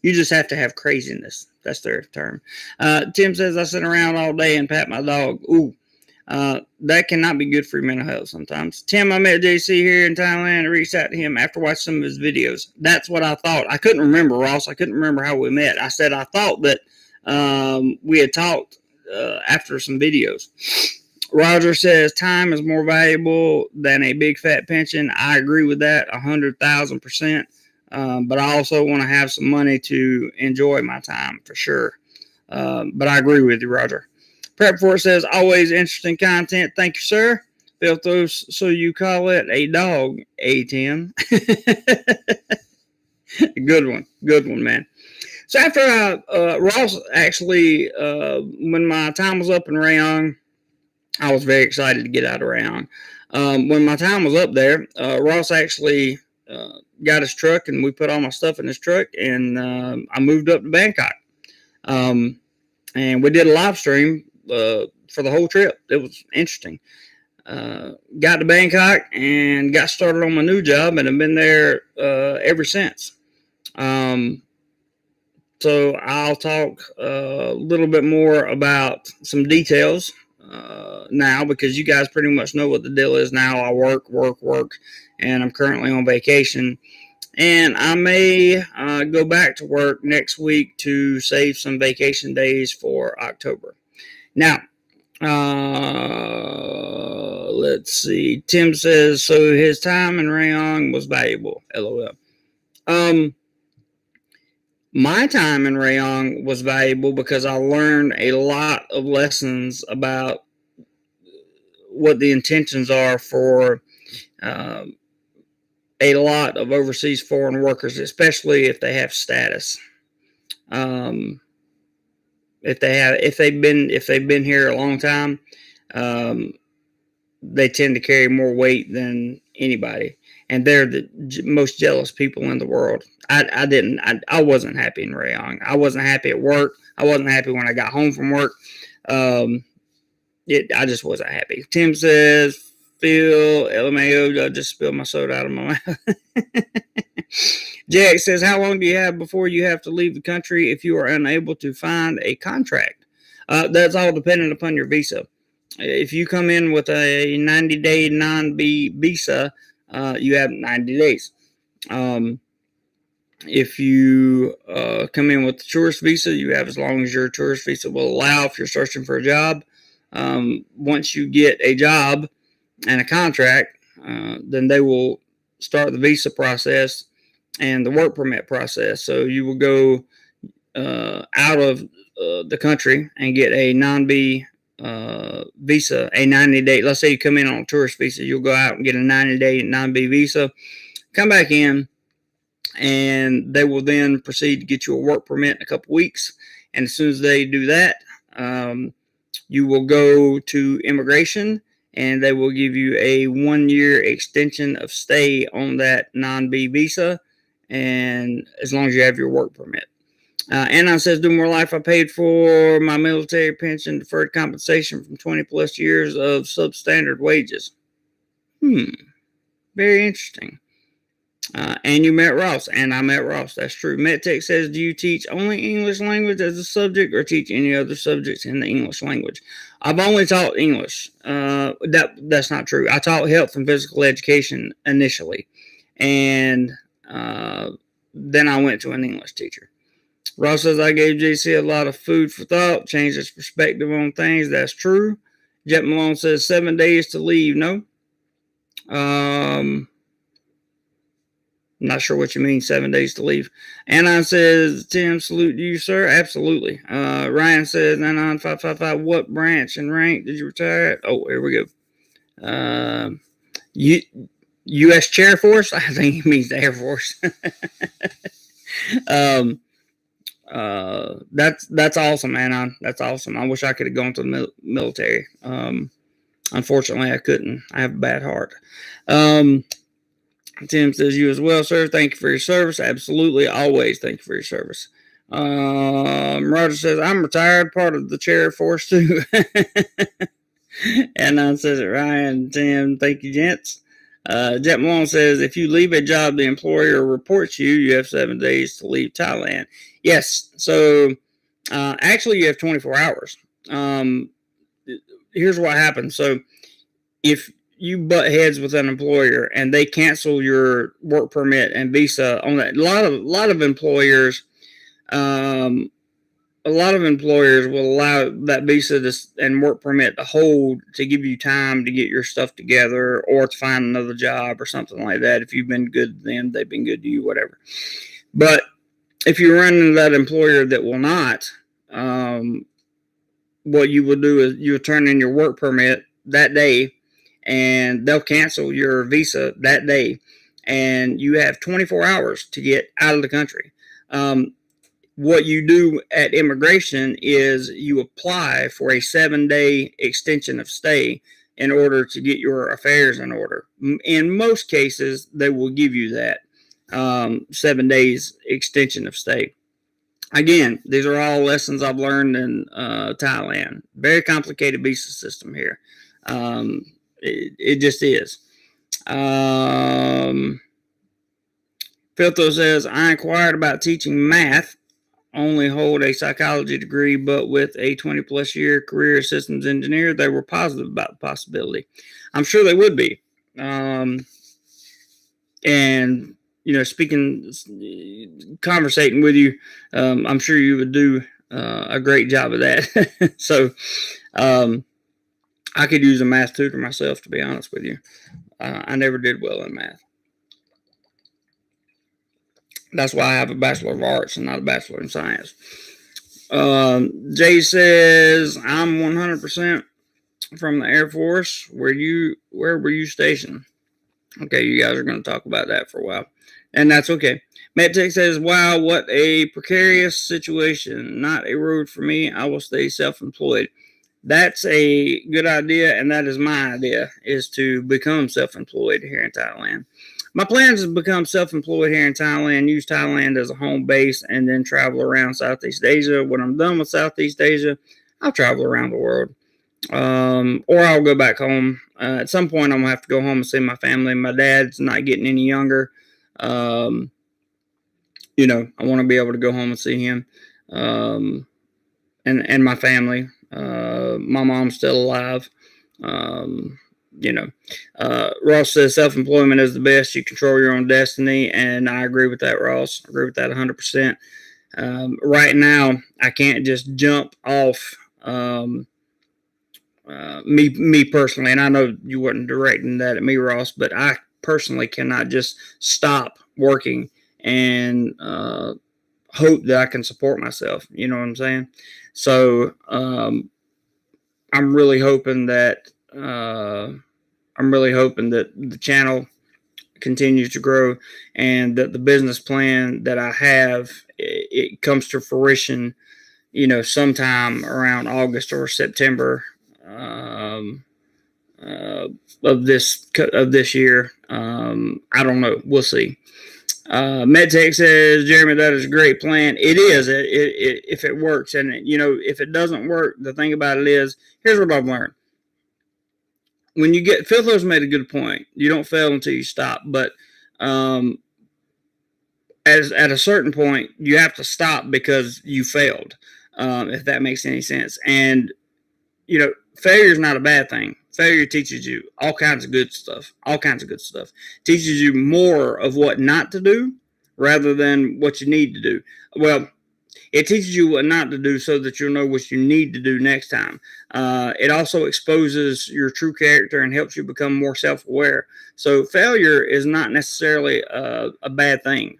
You just have to have craziness. That's their term. Tim says, I sit around all day and pat my dog. Ooh, that cannot be good for your mental health sometimes. Tim, I met JC here in Thailand and reached out to him after watching some of his videos. That's what I thought. I couldn't remember, Ross. I couldn't remember how we met. I said I thought that we had talked after some videos. Roger says, time is more valuable than a big fat pension. I agree with that 100,000%. But I also want to have some money to enjoy my time for sure. But I agree with you, Roger. Prep for says, always interesting content. Thank you, sir. spelled those, so you call it a dog, Tim. Good one, man. So after Ross actually, when my time was up in Rayong, I was very excited to get out of Rayong. When my time was up there, Ross actually got his truck, and we put all my stuff in his truck, and I moved up to Bangkok. And we did a live stream for the whole trip. It was interesting. Got to Bangkok and got started on my new job, and I've been there ever since. So I'll talk a little bit more about some details now, because you guys pretty much know what the deal is now. I work, and I'm currently on vacation. And I may go back to work next week to save some vacation days for October. Now, let's see. Tim says, so his time in Rayong was valuable. LOL. My time in Rayong was valuable because I learned a lot of lessons about what the intentions are for a lot of overseas foreign workers, especially if they have status. If they've been here a long time, they tend to carry more weight than anybody, and they're the most jealous people in the world. I wasn't happy in Rayong. I wasn't happy at work. I wasn't happy when I got home from work. I just wasn't happy. Tim says, Phil, LMAO, I just spilled my soda out of my mouth. Jack says, how long do you have before you have to leave the country if you are unable to find a contract? That's all dependent upon your visa. If you come in with a 90-day non-B visa, you have 90 days. If you come in with the tourist visa, you have as long as your tourist visa will allow if you're searching for a job. Once you get a job and a contract, then they will start the visa process and the work permit process. So you will go out of the country and get a non-B visa, a 90-day. Let's say you come in on a tourist visa, you'll go out and get a 90-day non-B visa, come back in, and they will then proceed to get you a work permit in a couple weeks. And as soon as they do that, you will go to immigration, and they will give you a 1-year extension of stay on that non-B visa, and as long as you have your work permit. Anon says, DoMoreLife, I paid for my military pension deferred compensation from 20 plus years of substandard wages. Very interesting. And you met Ross, and I met Ross. That's true. MetTech says, do you teach only English language as a subject or teach any other subjects in the English language? I've only taught English. That's not true. I taught health and physical education initially, and then I went to an English teacher. Ross says, I gave JC a lot of food for thought, changed his perspective on things. That's true. Jet Malone says 7 days to leave. No. Not sure what you mean, 7 days to leave. Anon says, Tim, salute to you, sir. Absolutely. Ryan says, Anon 555, what branch and rank did you retire at? Oh, here we go. U.S. Chair Force? I think he means the Air Force. That's awesome, Anon. That's awesome. I wish I could have gone to the military. Unfortunately, I couldn't. I have a bad heart. Tim says, you as well, sir. Thank you for your service. Absolutely. Always thank you for your service. Roger says, I'm retired, part of the Chair Force too. And says it, Ryan, Tim, thank you, gents. Jet Malone says, if you leave a job, the employer reports you. You have 7 days to leave Thailand. Yes. So actually, you have 24 hours. Here's what happens. So if you butt heads with an employer and they cancel your work permit and visa on that, a lot of employers will allow that visa and work permit to hold to give you time to get your stuff together or to find another job or something like that. If you've been good to them, they've been good to you, whatever. But if you run into that employer that will not, what you will do is you'll turn in your work permit that day, and they'll cancel your visa that day, and you have 24 hours to get out of the country. What you do at immigration is you apply for a 7-day extension of stay in order to get your affairs in order. In most cases, they will give you that 7 days extension of stay. Again, these are all lessons I've learned in Thailand. Very complicated visa system here. It just is. Filtho says, I inquired about teaching math. Only hold a psychology degree, but with a 20-plus year career as systems engineer, they were positive about the possibility. I'm sure they would be. And, conversating with you, I'm sure you would do a great job of that. So I could use a math tutor myself, to be honest with you. I never did well in math. That's why I have a Bachelor of Arts and not a Bachelor in Science. Jay says, I'm 100% from the Air Force. Where were you stationed? Okay, you guys are going to talk about that for a while. And that's okay. MedTech says, wow, what a precarious situation. Not a road for me. I will stay self-employed. That's a good idea, and that is my idea, is to become self-employed here in Thailand. My plan is to become self-employed here in Thailand, use Thailand as a home base, and then travel around Southeast Asia. When I'm done with Southeast Asia, I'll travel around the world. Or I'll go back home. At some point, I'm going to have to go home and see my family. My dad's not getting any younger. I want to be able to go home and see him and my family. My mom's still alive. Ross says self-employment is the best. You control your own destiny, and I agree with that, Ross. I agree with that 100%. Right now, I can't just jump off me personally, and I know you weren't directing that at me, Ross, but I personally cannot just stop working and hope that I can support myself. You know what I'm saying? So I'm really hoping that the channel continues to grow, and that the business plan that I have, it comes to fruition, sometime around August or September of this year. I don't know. We'll see. MedTech says, Jeremy, that is a great plan. It is, if it works. And, if it doesn't work, the thing about it is, here's what I've learned. When you get, Phil's made a good point. You don't fail until you stop. But at a certain point, you have to stop because you failed, if that makes any sense. And, failure is not a bad thing. Failure teaches you all kinds of good stuff. Teaches you more of what not to do rather than what you need to do. Well, it teaches you what not to do so that you'll know what you need to do next time. It also exposes your true character and helps you become more self-aware. So failure is not necessarily a bad thing.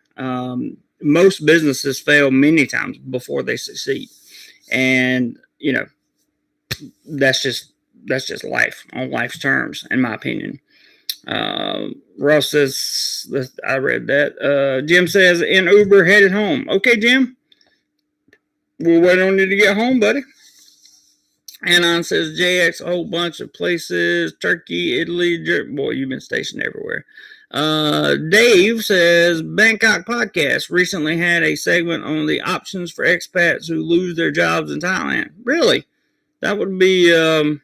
Most businesses fail many times before they succeed. And, that's just life on life's terms, in my opinion. Ross says, I read that. Jim says, in Uber, headed home. Okay, Jim. We'll wait on you to get home, buddy. Anon says, JX, a whole bunch of places. Turkey, Italy. Boy, you've been stationed everywhere. Dave says, Bangkok podcast recently had a segment on the options for expats who lose their jobs in Thailand. Really? That would be of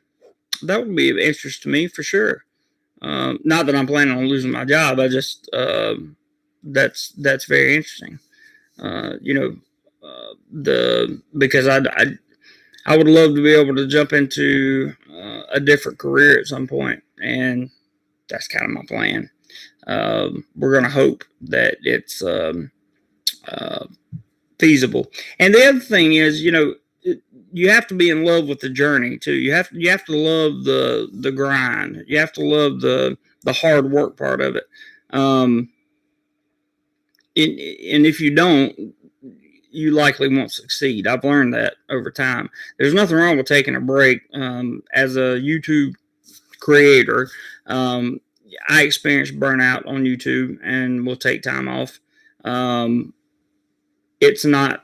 interest to me for sure. Not that I'm planning on losing my job. I just that's very interesting. Because I would love to be able to jump into a different career at some point, and that's kind of my plan. We're gonna hope that it's feasible. And the other thing is, you have to be in love with the journey too. You have to love the grind. You have to love the hard work part of it. And if you don't, you likely won't succeed. I've learned that over time. There's nothing wrong with taking a break. As a YouTube creator, I experienced burnout on YouTube and will take time off. It's not,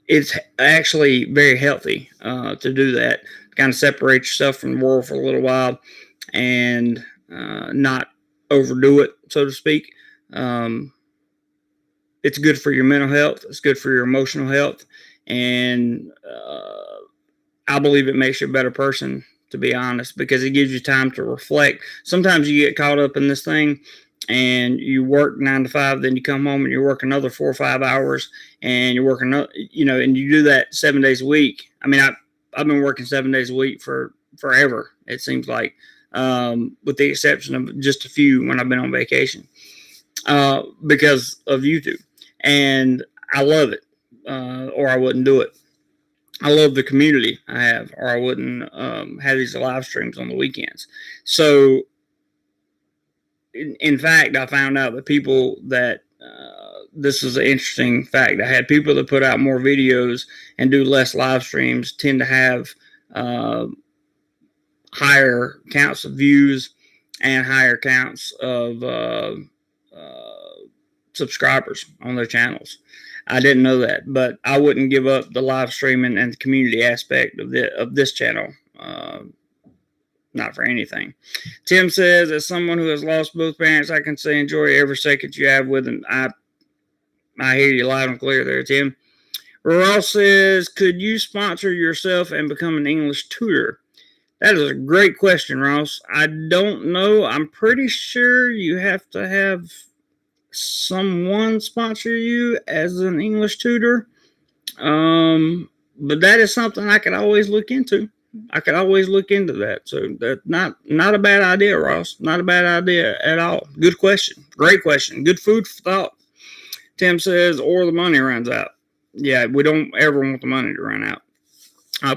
it's actually very healthy to do that. Kind of separate yourself from the world for a little while and not overdo it, so to speak. It's good for your mental health. It's good for your emotional health. And I believe it makes you a better person, to be honest, because it gives you time to reflect. Sometimes you get caught up in this thing and you work 9 to 5, then you come home and you work another 4 or 5 hours, and you're working, and you do that 7 days a week. I mean, I've been working 7 days a week for forever, it seems like, with the exception of just a few when I've been on vacation, because of YouTube. And I love it, or I wouldn't do it. I love the community I have, or I wouldn't have these live streams on the weekends. So, in fact, I found out that people that, this is an interesting fact, I had people that put out more videos and do less live streams tend to have higher counts of views and higher counts of subscribers on their channels. I didn't know that, but I wouldn't give up the live streaming and the community aspect of this channel. Not for anything. Tim says, as someone who has lost both parents, I can say enjoy every second you have with them. I hear you loud and clear there, Tim. Ross says, could you sponsor yourself and become an English tutor? That is a great question, Ross. I don't know. I'm pretty sure you have to have someone sponsor you as an English tutor. But that is something I could always look into. I could always look into that. So that's not a bad idea, Ross. Not a bad idea at all. Good question. Great question. Good food for thought. Tim says, or the money runs out. Yeah, we don't ever want the money to run out.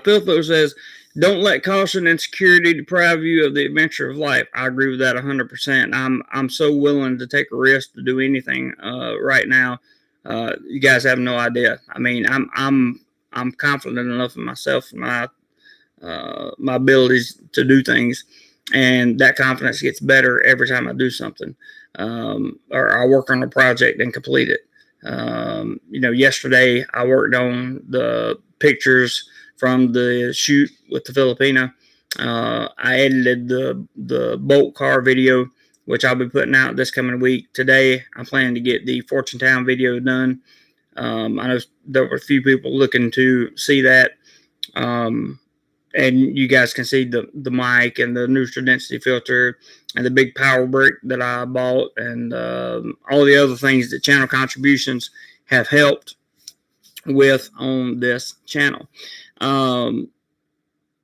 Piltho says, don't let caution and security deprive you of the adventure of life. I agree with that 100%. I'm so willing to take a risk to do anything right now. You guys have no idea. I mean, I'm confident enough in myself and my abilities to do things, and that confidence gets better every time I do something, or I work on a project and complete it. Yesterday I worked on the pictures from the shoot with the Filipina. I edited the bolt car video, which I'll be putting out this coming week. Today I'm planning to get the Fortune Town video done. I know there were a few people looking to see that. And you guys can see the mic and the neutral density filter and the big power brick that I bought, and all the other things that channel contributions have helped with on this channel.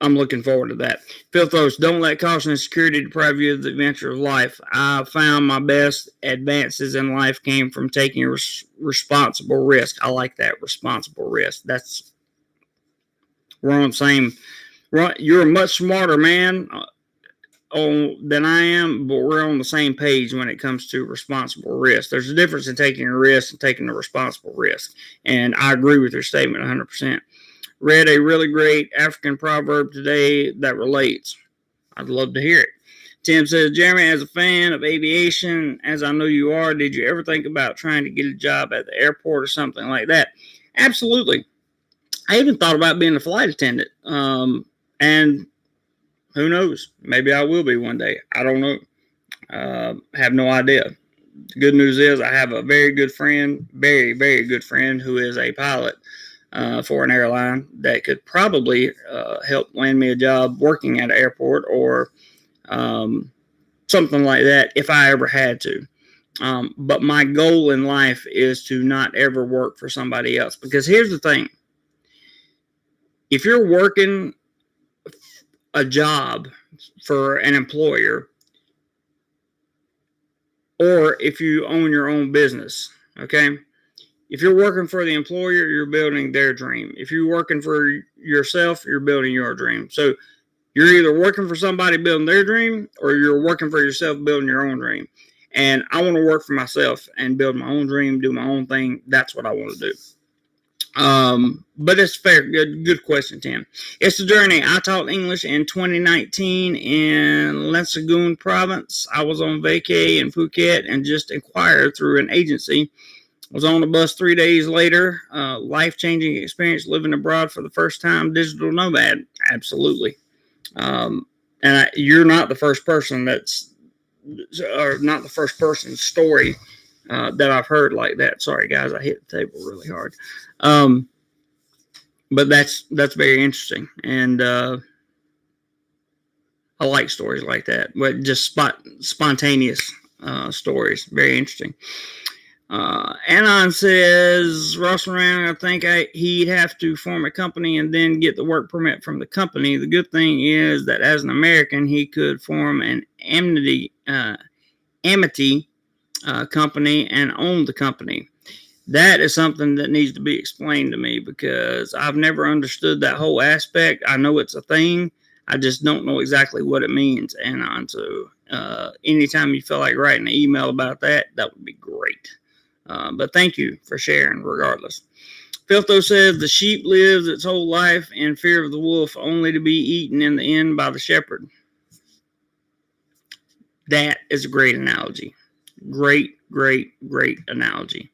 I'm looking forward to that. Filthos, don't let caution and security deprive you of the adventure of life. I found my best advances in life came from taking a responsible risk. I like that, responsible risk. We're on the same. You're a much smarter man than I am, but we're on the same page when it comes to responsible risk. There's a difference in taking a risk and taking a responsible risk, and I agree with your statement 100%. Read a really great African proverb today that relates. I'd love to hear it. Tim says, Jeremy, as a fan of aviation, as I know you are, did you ever think about trying to get a job at the airport or something like that? Absolutely. I even thought about being a flight attendant. And who knows? Maybe I will be one day. I don't know. Have no idea. The good news is I have a very good friend, very, very good friend, who is a pilot for an airline that could probably help land me a job working at an airport or something like that if I ever had to. But my goal in life is to not ever work for somebody else. Because here's the thing. If you're working a job for an employer, or if you own your own business, okay? If you're working for the employer, you're building their dream. If you're working for yourself, you're building your dream. So you're either working for somebody building their dream, or you're working for yourself building your own dream. And I want to work for myself and build my own dream, do my own thing. That's what I want to do. But it's fair. Good question, Tim. It's a journey. I taught English in 2019 in Lansagoon province. I was on vacay in Phuket and just inquired through an agency. Was on the bus 3 days later. Life-changing experience living abroad for the first time. Digital nomad. Absolutely. You're not the first person or not the first person's story that I've heard like that. Sorry, guys, I hit the table really hard. But that's very interesting, and I like stories like that. But just spontaneous stories, very interesting. Anon says, Ross Moran, I think he'd have to form a company and then get the work permit from the company. The good thing is that as an American, he could form an amity company and own the company. That is something that needs to be explained to me because I've never understood that whole aspect. I know it's a thing. I just don't know exactly what it means. Anon, so anytime you feel like writing an email about that, that would be great. But thank you for sharing regardless. Filtho says the sheep lives its whole life in fear of the wolf, only to be eaten in the end by the shepherd. That is a great analogy. Great analogy.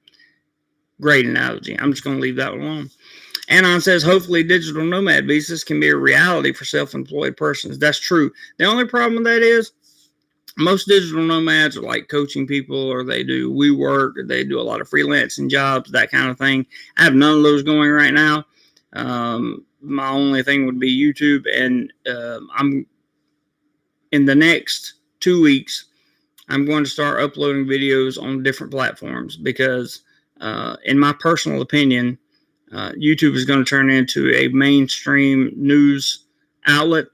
Great analogy. I'm just going to leave that one alone. Anon says, hopefully digital nomad visas can be a reality for self-employed persons. That's true. The only problem with that is most digital nomads are like coaching people, or they do WeWork, or they do a lot of freelancing jobs, that kind of thing. I have none of those going right now. My only thing would be YouTube, and I'm in the next 2 weeks, I'm going to start uploading videos on different platforms because in my personal opinion, YouTube is going to turn into a mainstream news outlet.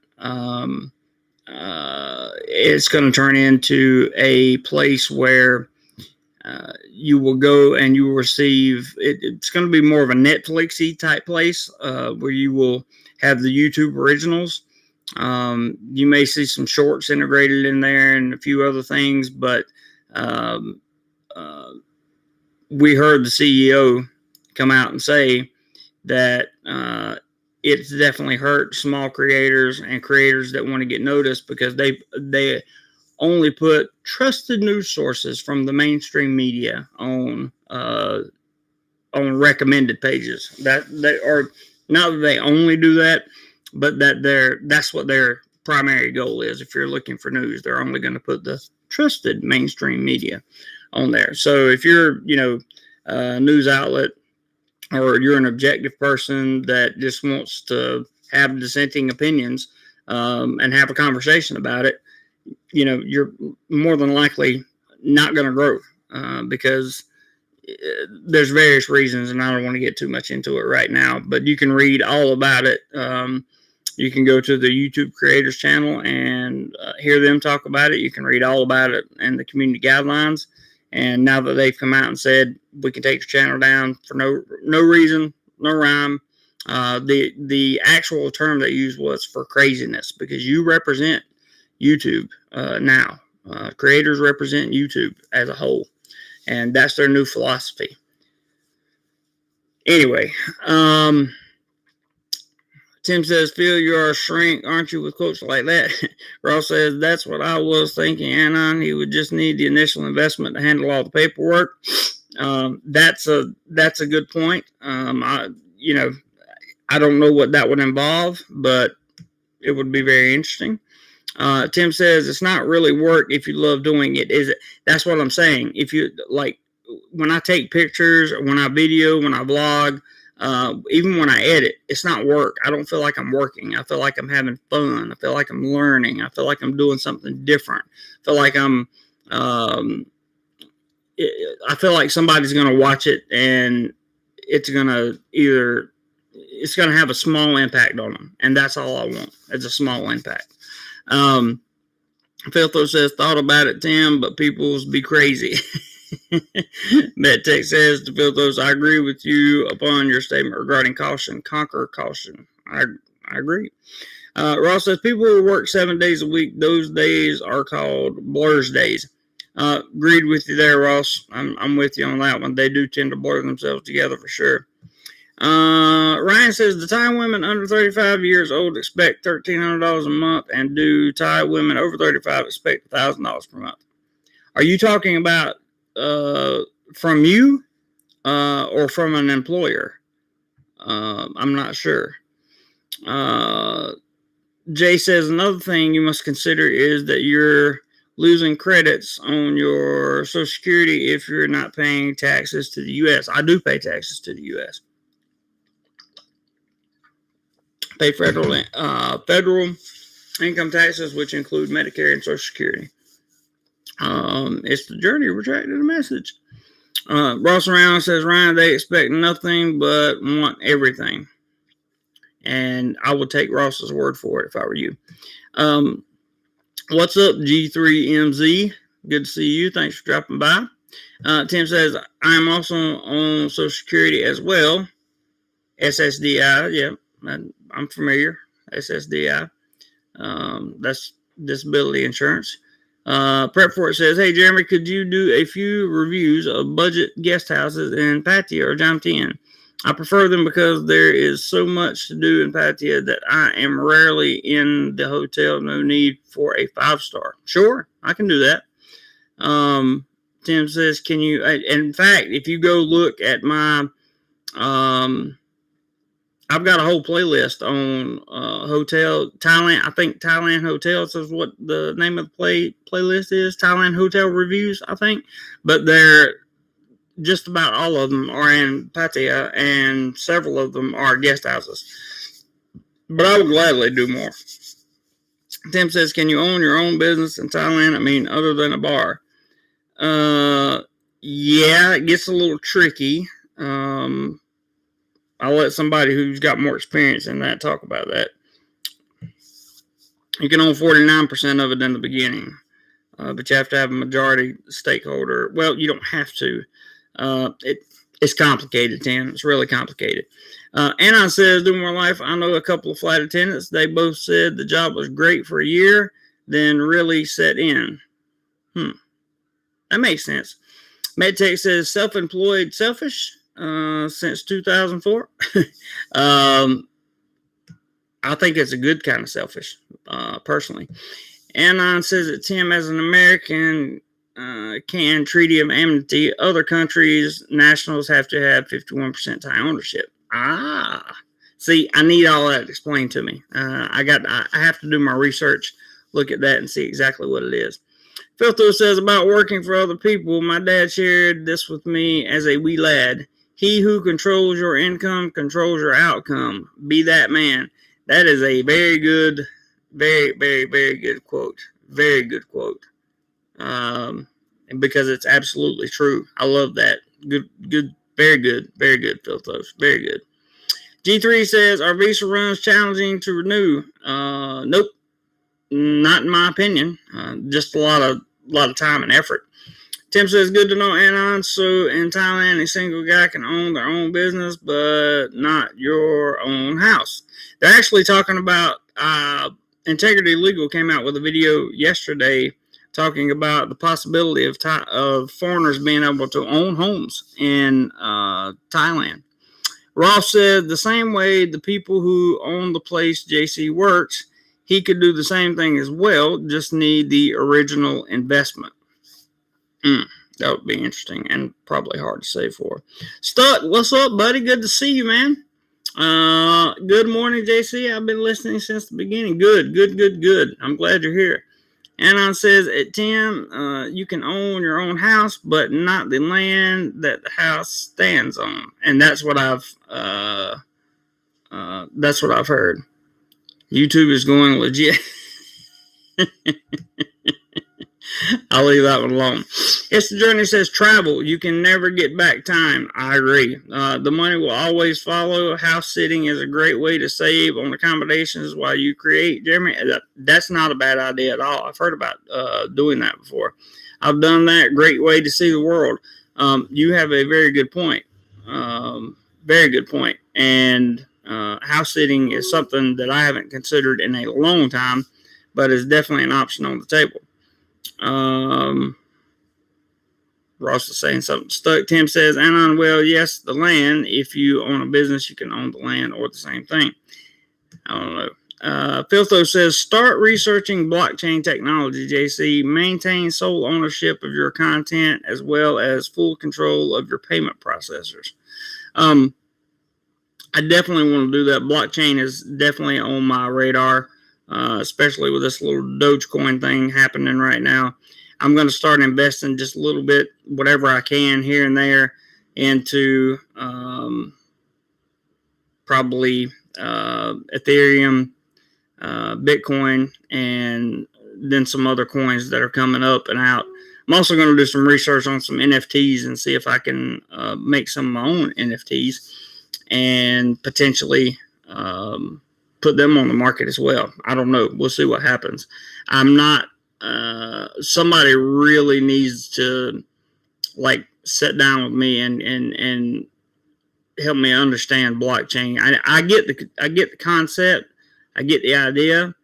It's going to turn into a place where you will go and you will receive, it's going to be more of a Netflix-y type place where you will have the YouTube originals. You may see some shorts integrated in there and a few other things, but we heard the CEO come out and say that it's definitely hurt small creators and creators that want to get noticed because they only put trusted news sources from the mainstream media on recommended pages. That they are not that they only do that, but that's what their primary goal is. If you're looking for news, they're only going to put the trusted mainstream media on there. So if you're, a news outlet, or you're an objective person that just wants to have dissenting opinions and have a conversation about it, you're more than likely not going to grow because there's various reasons, and I don't want to get too much into it right now, but you can read all about it. You can go to the YouTube creators channel and hear them talk about it. You can read all about it in the community guidelines. And now that they've come out and said we can take your channel down for no reason, no rhyme, the actual term they used was for craziness, because you represent YouTube now. Creators represent YouTube as a whole, and that's their new philosophy. Anyway, Tim says, Phil, you're a shrink, aren't you, with quotes like that? Ross says, that's what I was thinking, Anon. He would just need the initial investment to handle all the paperwork. That's a good point. I don't know what that would involve, but it would be very interesting. Tim says, it's not really work if you love doing it, is it? That's what I'm saying. If you, like, when I take pictures, or when I video, when I vlog, even when I edit, it's not work. I don't feel like I'm working. I feel like I'm having fun. I feel like I'm learning. I feel like I'm doing something different. I feel like I feel like somebody's going to watch it and it's going to have a small impact on them. And that's all I want. It's a small impact. Filtho says, thought about it, Tim, but people's be crazy. MedTech says to Filthos, I agree with you upon your statement regarding caution. Conquer caution. I agree. Ross says people who work 7 days a week, those days are called blurs days. Agreed with you there, Ross. I'm with you on that one. They do tend to blur themselves together for sure. Ryan says the Thai women under 35 years old expect $1,300 a month, and do Thai women over 35 expect $1,000 per month? Are you talking about from you or from an employer? I'm not sure. Jay says another thing you must consider is that you're losing credits on your Social Security if you're not paying taxes to the U.S. I do pay taxes to the U.S. Pay federal income taxes, which include Medicare and Social Security. It's the journey retracted the message. Ross around says, Ryan, they expect nothing but want everything. And I would take Ross's word for it if I were you. What's up, G3MZ? Good to see you. Thanks for dropping by. Tim says, I'm also on Social Security as well. SSDI, yeah, I'm familiar. SSDI. That's disability insurance. Prep for it says, hey, Jeremy, could you do a few reviews of budget guest houses in Pattaya or Jomtien? I prefer them because there is so much to do in Pattaya that I am rarely in the hotel. No need for a 5-star. Sure, I can do that. Tim says, can you, in fact, if you go look at my, I've got a whole playlist on hotel Thailand. I think Thailand hotels is what the name of the playlist is. Thailand hotel reviews, I think. But they're just about all of them are in Pattaya, and several of them are guest houses. But I would gladly do more. Tim says, can you own your own business in Thailand? I mean, other than a bar. Yeah, it gets a little tricky. I'll let somebody who's got more experience in that talk about that. You can own 49% of it in the beginning, but you have to have a majority stakeholder. Well, you don't have to. It's complicated, Tim. It's really complicated. Anon says, DoMoreLife, I know a couple of flight attendants. They both said the job was great for a year, then really set in. That makes sense. MedTech says, self-employed selfish since 2004. I think it's a good kind of selfish, personally. Anon says that Tim, as an American, can treaty of amnesty. Other countries' nationals have to have 51% Thai ownership. See, I need all that explained to me. I have to do my research, look at that, and see exactly what it is. Filtho says about working for other people. My dad shared this with me as a wee lad. He who controls your income controls your outcome. Be that man. That is a very good, very, very, very good quote. Very good quote. Because it's absolutely true. I love that. Good, very good, Filthos. Very good. G3 says, are visa runs challenging to renew? Nope. Not in my opinion. Just a lot of time and effort. Tim says, good to know, Anon. So in Thailand, a single guy can own their own business, but not your own house. They're actually talking about, Integrity Legal came out with a video yesterday talking about the possibility of foreigners being able to own homes in Thailand. Ross said, the same way the people who own the place JC works, he could do the same thing as well, just need the original investment. That would be interesting and probably hard to save for. Stuck, what's up, buddy? Good to see you, man. Good morning, JC. I've been listening since the beginning. Good. I'm glad you're here. Anon says, at Tim, you can own your own house, but not the land that the house stands on. And that's what I've heard. YouTube is going legit. I'll leave that one alone. It's the Journey says, travel. You can never get back time. I agree. The money will always follow. House sitting is a great way to save on accommodations while you create. Jeremy, that's not a bad idea at all. I've heard about doing that before. I've done that. Great way to see the world. You have a very good point. Very good point. And house sitting is something that I haven't considered in a long time, but is definitely an option on the table. Ross is saying something stuck. Tim says, Anon, well, yes, the land. If you own a business, you can own the land or the same thing. I don't know. Filtho says, start researching blockchain technology, JC. Maintain sole ownership of your content as well as full control of your payment processors. I definitely want to do that. Blockchain is definitely on my radar, especially with this little Dogecoin thing happening right now. I'm going to start investing just a little bit, whatever I can here and there, into probably Ethereum, Bitcoin, and then some other coins that are coming up and out. I'm also going to do some research on some NFTs and see if I can make some of my own NFTs and potentially put them on the market as well. I don't know. We'll see what happens. I'm not, somebody really needs to like sit down with me and help me understand blockchain. I get the concept. I get the idea.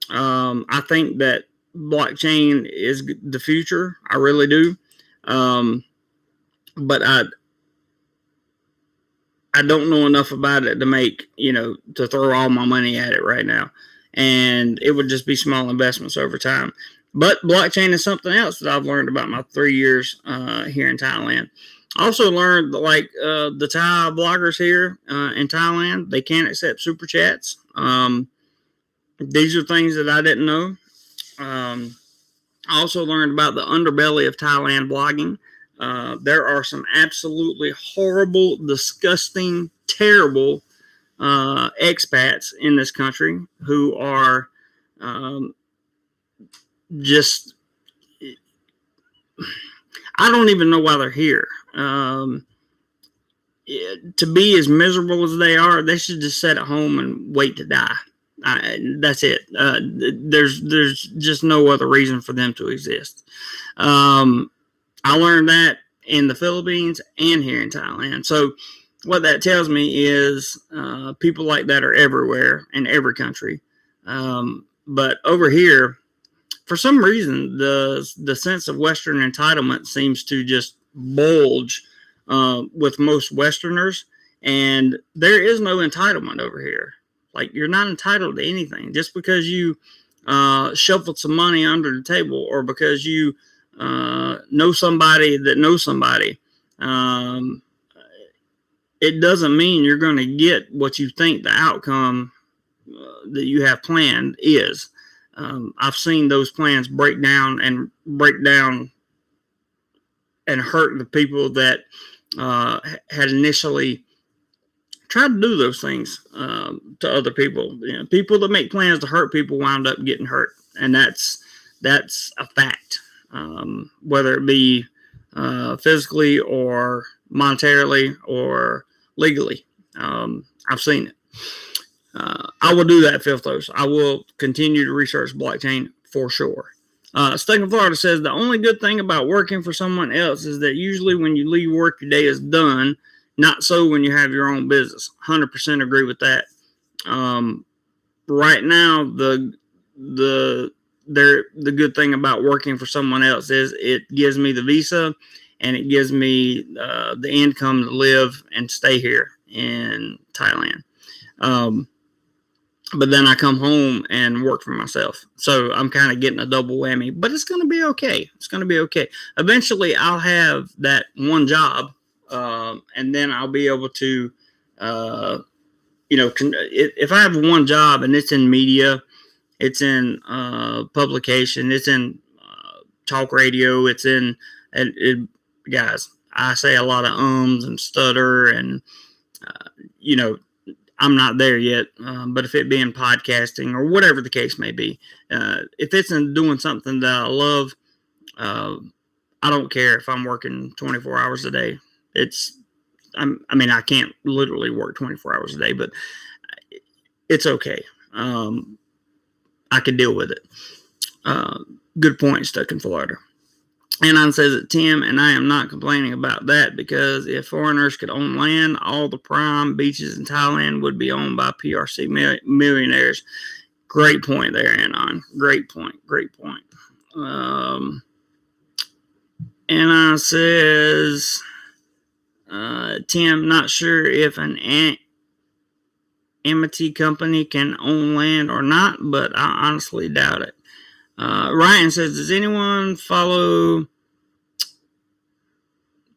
I think that blockchain is the future. I really do. But I don't know enough about it to make, to throw all my money at it right now. And it would just be small investments over time. But blockchain is something else that I've learned about my 3 years here in Thailand. I also learned that, like, the Thai bloggers here in Thailand, they can't accept super chats. These are things that I didn't know. I also learned about the underbelly of Thailand blogging. There are some absolutely horrible, disgusting, terrible expats in this country who are just, I don't even know why they're here. To be as miserable as they are, they should just sit at home and wait to die. That's it. There's just no other reason for them to exist. I learned that in the Philippines and here in Thailand. So what that tells me is people like that are everywhere in every country. But over here, for some reason, the sense of Western entitlement seems to just bulge with most Westerners. And there is no entitlement over here. Like, you're not entitled to anything. Just because you shuffled some money under the table, or because you know somebody that knows somebody, it doesn't mean you're going to get what you think the outcome that you have planned is. I've seen those plans break down and hurt the people that had initially tried to do those things to other people. People that make plans to hurt people wind up getting hurt, and that's a fact. Whether it be physically or monetarily or legally, I've seen it. I will do that, Filthos. I will continue to research blockchain for sure. Stuck in Florida says, the only good thing about working for someone else is that usually when you leave work, your day is done. Not so when you have your own business. 100% agree with that. Right now, the good thing about working for someone else is it gives me the visa and it gives me the income to live and stay here in Thailand. But then I come home and work for myself. So I'm kind of getting a double whammy, but it's going to be okay. It's going to be okay. Eventually I'll have that one job, and then I'll be able to, if I have one job and it's in media, it's in publication, it's in talk radio, it's in, guys, I say a lot of ums and stutter and, I'm not there yet, but if it be in podcasting or whatever the case may be, if it's in doing something that I love, I don't care if I'm working 24 hours a day. I can't literally work 24 hours a day, but it's okay. I can deal with it. Good point, Stuck in Florida. Anon says it, Tim, and I am not complaining about that, because if foreigners could own land, all the prime beaches in Thailand would be owned by PRC millionaires. Great point there, Anon. Great point. Anna says, Tim, not sure if an amity company can own land or not, but I honestly doubt it. Ryan says, does anyone follow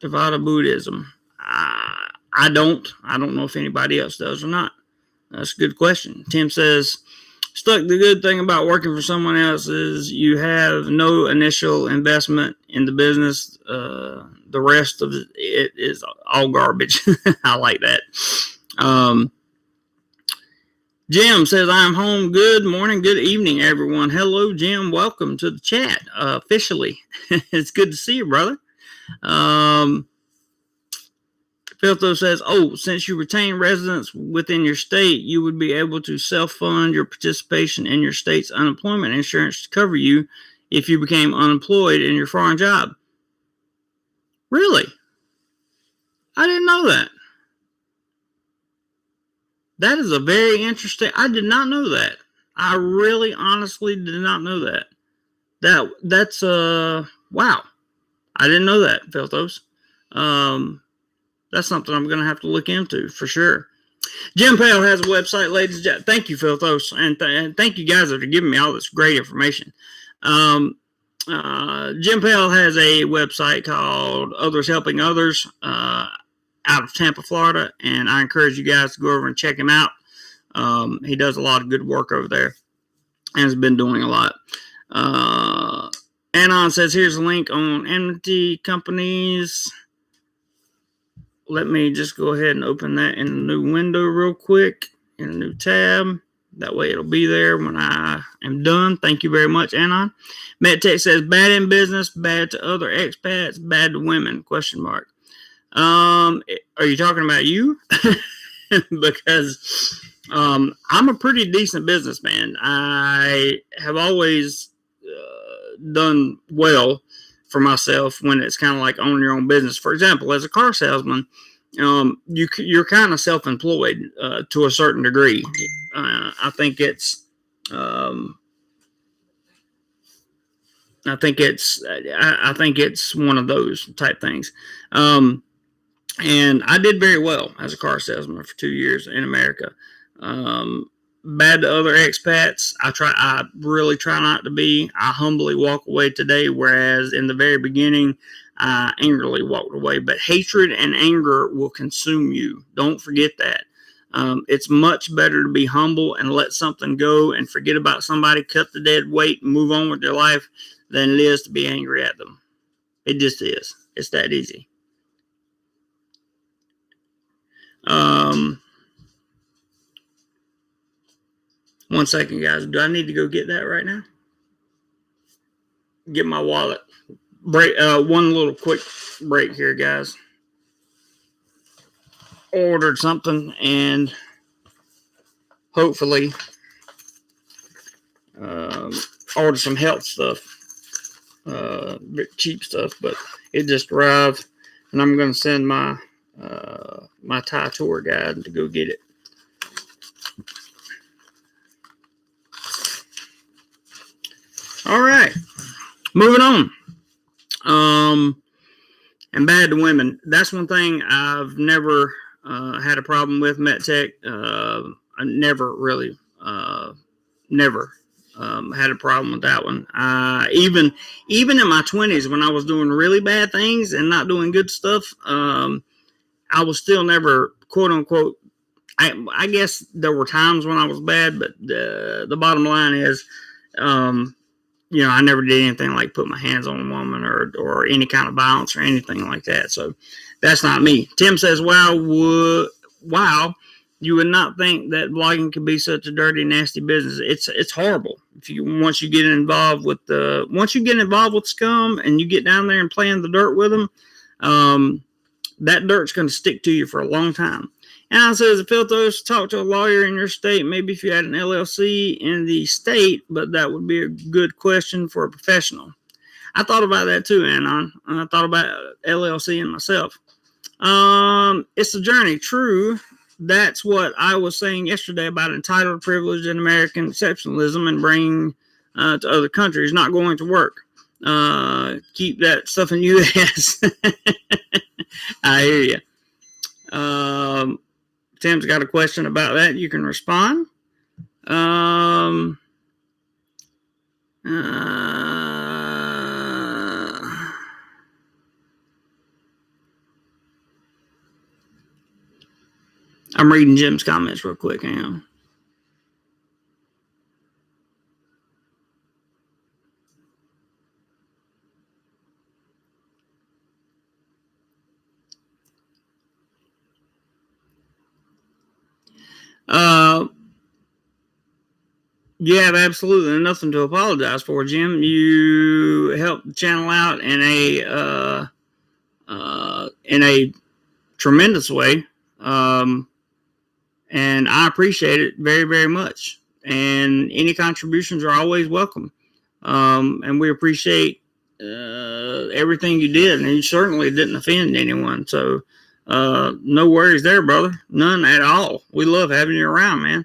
Theravada Buddhism? I don't. I don't know if anybody else does or not. That's a good question. Tim says, Stuck, the good thing about working for someone else is you have no initial investment in the business. The rest of it is all garbage. I like that. Jim says, I'm home. Good morning, good evening, everyone. Hello, Jim. Welcome to the chat officially. It's good to see you, brother. Filtho says, since you retain residence within your state, you would be able to self-fund your participation in your state's unemployment insurance to cover you if you became unemployed in your foreign job. Really? I didn't know that. That is a very interesting. I did not know that. I really, honestly did not know that. That's wow. I didn't know that, Filthos. That's something I'm going to have to look into for sure. Jim Pale has a website, ladies and gentlemen. Thank you, Filthos, and thank you guys for giving me all this great information. Jim Pale has a website called Others Helping Others out of Tampa, Florida, and I encourage you guys to go over and check him out. He does a lot of good work over there and has been doing a lot. Anon says, here's a link on enmity companies. Let me just go ahead and open that in a new window real quick, in a new tab. That way it'll be there when I am done. Thank you very much, Anon. MedTech says, bad in business, bad to other expats, bad to women, ? Are you talking about you? Because I'm a pretty decent businessman. I have always done well for myself when it's kind of like owning your own business. For example, as a car salesman, you're kind of self-employed to a certain degree. I think it's one of those type things. And I did very well as a car salesman for 2 years in America. Bad to other expats, I really try not to be. I humbly walk away today, whereas in the very beginning, I angrily walked away. But hatred and anger will consume you. Don't forget that. It's much better to be humble and let something go and forget about somebody, cut the dead weight, and move on with their life than it is to be angry at them. It just is. It's that easy. One second, guys. Do I need to go get that right now? Get my wallet. Break. One little quick break here, guys. Ordered something and hopefully ordered some health stuff. Cheap stuff, but it just arrived, and I'm going to send my my Thai tour guide to go get it. All right, moving on. And bad to women. That's one thing I've never had a problem with. MedTech. I never really, never had a problem with that one. Even in my 20s, when I was doing really bad things and not doing good stuff, I was still never, quote unquote. I guess there were times when I was bad, but the bottom line is, I never did anything like put my hands on a woman or any kind of violence or anything like that. So that's not me. Tim says, wow, you would not think that blogging could be such a dirty, nasty business. It's horrible. Once you get involved with scum and you get down there and play in the dirt with them, that dirt's going to stick to you for a long time. And I says, Filthos, talk to a lawyer in your state. Maybe if you had an LLC in the state, but that would be a good question for a professional. I thought about that too, Anon. I thought about LLC and myself. It's a journey. True. That's what I was saying yesterday about entitled privilege and American exceptionalism and bringing to other countries not going to work. Keep that stuff in U.S. I hear you. Tim's got a question about that. You can respond. I'm reading Jim's comments real quick. Hang on. You have absolutely nothing to apologize for, Jim. You helped the channel out in a tremendous way, and I appreciate it very, very much. And any contributions are always welcome. And we appreciate everything you did, and you certainly didn't offend anyone. So no worries there, brother. None at all. We love having you around, man.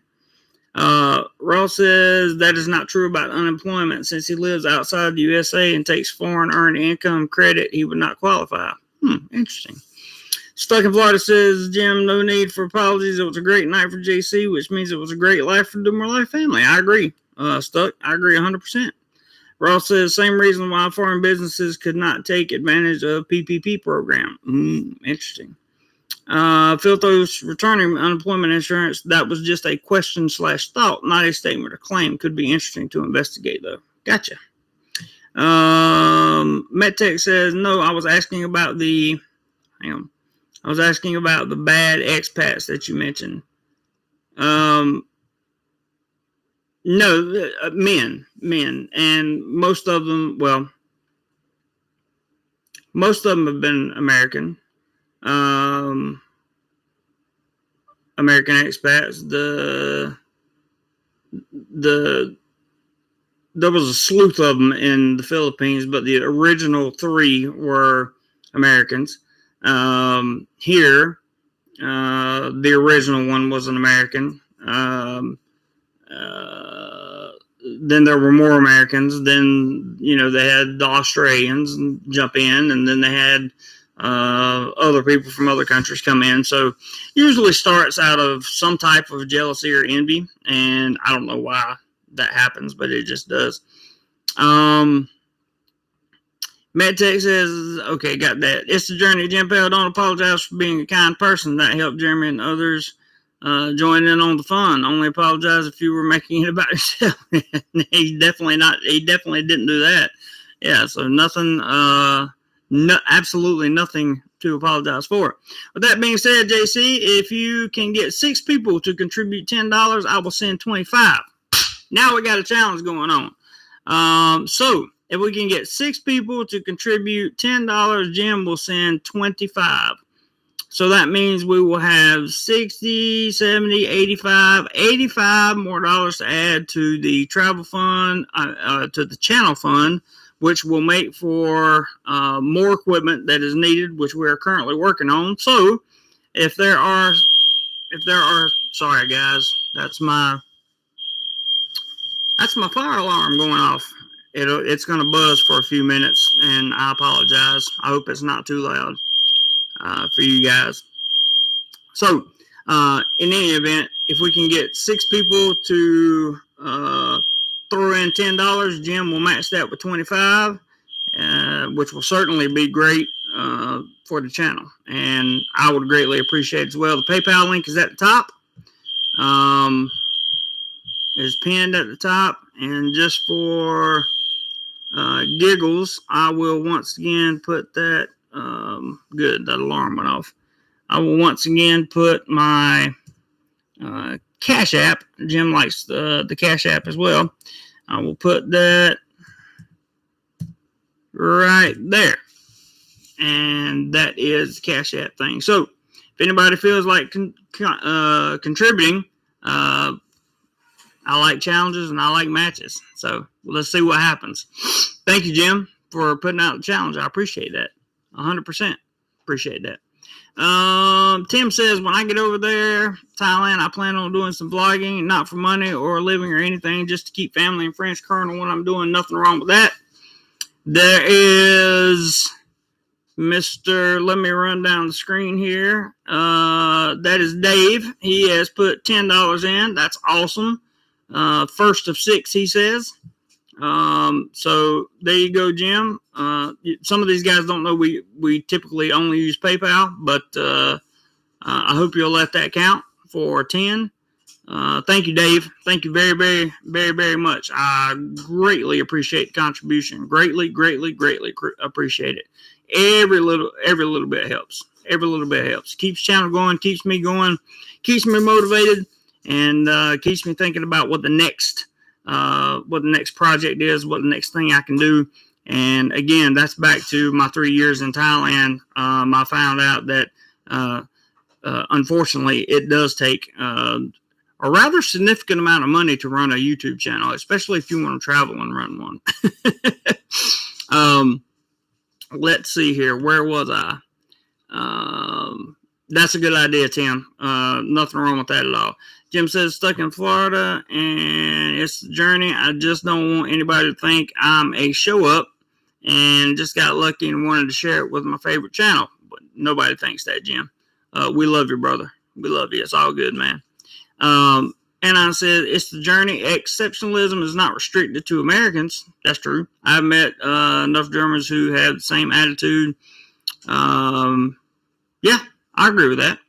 Ross says that is not true about unemployment. Since he lives outside the USA and takes foreign earned income credit, he would not qualify. Interesting. Stuck in Florida says, Jim, no need for apologies. It was a great night for JC, which means it was a great life for the DoMoreLife family. I agree. Stuck, I agree 100%. Ross says, same reason why foreign businesses could not take advantage of PPP program. Interesting. Philthos returning unemployment insurance. That was just a question/thought, not a statement or claim. Could be interesting to investigate, though. Gotcha. MedTech says, no, I was asking about the bad expats that you mentioned. No, men, and most of them have been American. American expats. There was a slew of them in the Philippines, but the original 3 were Americans. Here, the original one was an American. Then there were more Americans. Then, they had the Australians jump in, and then they had other people from other countries come in. So usually starts out of some type of jealousy or envy, and I don't know why that happens, but it just does. MedTech says, okay, got that. It's the journey, Jim Pell. Don't apologize for being a kind person. That helped Jeremy and others join in on the fun. Only apologize if you were making it about yourself. He definitely didn't do that. Yeah, so nothing, absolutely nothing to apologize for. With that being said, JC, if you can get 6 people to contribute $10, I will send 25. Now we got a challenge going on. So if we can get 6 people to contribute $10, Jim will send 25. So that means we will have 60, 70, 85 more dollars to add to the travel fund, to the channel fund, which will make for more equipment that is needed, which we are currently working on. So if there are, sorry guys, that's my fire alarm going off. It's going to buzz for a few minutes, and I apologize. I hope it's not too loud for you guys. So, in any event, if we can get 6 people to throw in $10, Jim will match that with 25, which will certainly be great for the channel, and I would greatly appreciate it as well. The PayPal link is at the top. Is pinned at the top, and just for giggles, I will once again put that. Good, that alarm went off. I will once again put my Cash App. Jim likes the Cash App as well. I will put that right there, and that is the Cash App thing. So, if anybody feels like contributing, I like challenges and I like matches. So let's see what happens. Thank you, Jim, for putting out the challenge. I appreciate that. 100% appreciate that. Tim says, when I get over there, Thailand, I plan on doing some vlogging, not for money or a living or anything, just to keep family and friends current on what I'm doing. Nothing wrong with that. There is let me run down the screen here. That is Dave. He has put $10 in. That's awesome. First of 6, he says. So there you go, Jim. Some of these guys don't know we typically only use PayPal, but I hope you'll let that count for 10. Thank you, Dave. Thank you very, very, very, very much. I greatly appreciate the contribution. Greatly appreciate it. Every little bit helps. Every little bit helps. Keeps the channel going, keeps me motivated, and keeps me thinking about what the next project is, what the next thing I can do. And again, that's back to my 3 years in Thailand. I found out that unfortunately, it does take a rather significant amount of money to run a YouTube channel, especially if you want to travel and run one. Let's see here. Where was I? That's a good idea, Tim. Nothing wrong with that at all. Jim says, stuck in Florida, and it's the journey. I just don't want anybody to think I'm a show-up and just got lucky and wanted to share it with my favorite channel. But nobody thinks that, Jim. We love you, brother. We love you. It's all good, man. And I said, it's the journey. Exceptionalism is not restricted to Americans. That's true. I've met enough Germans who have the same attitude. Yeah, I agree with that.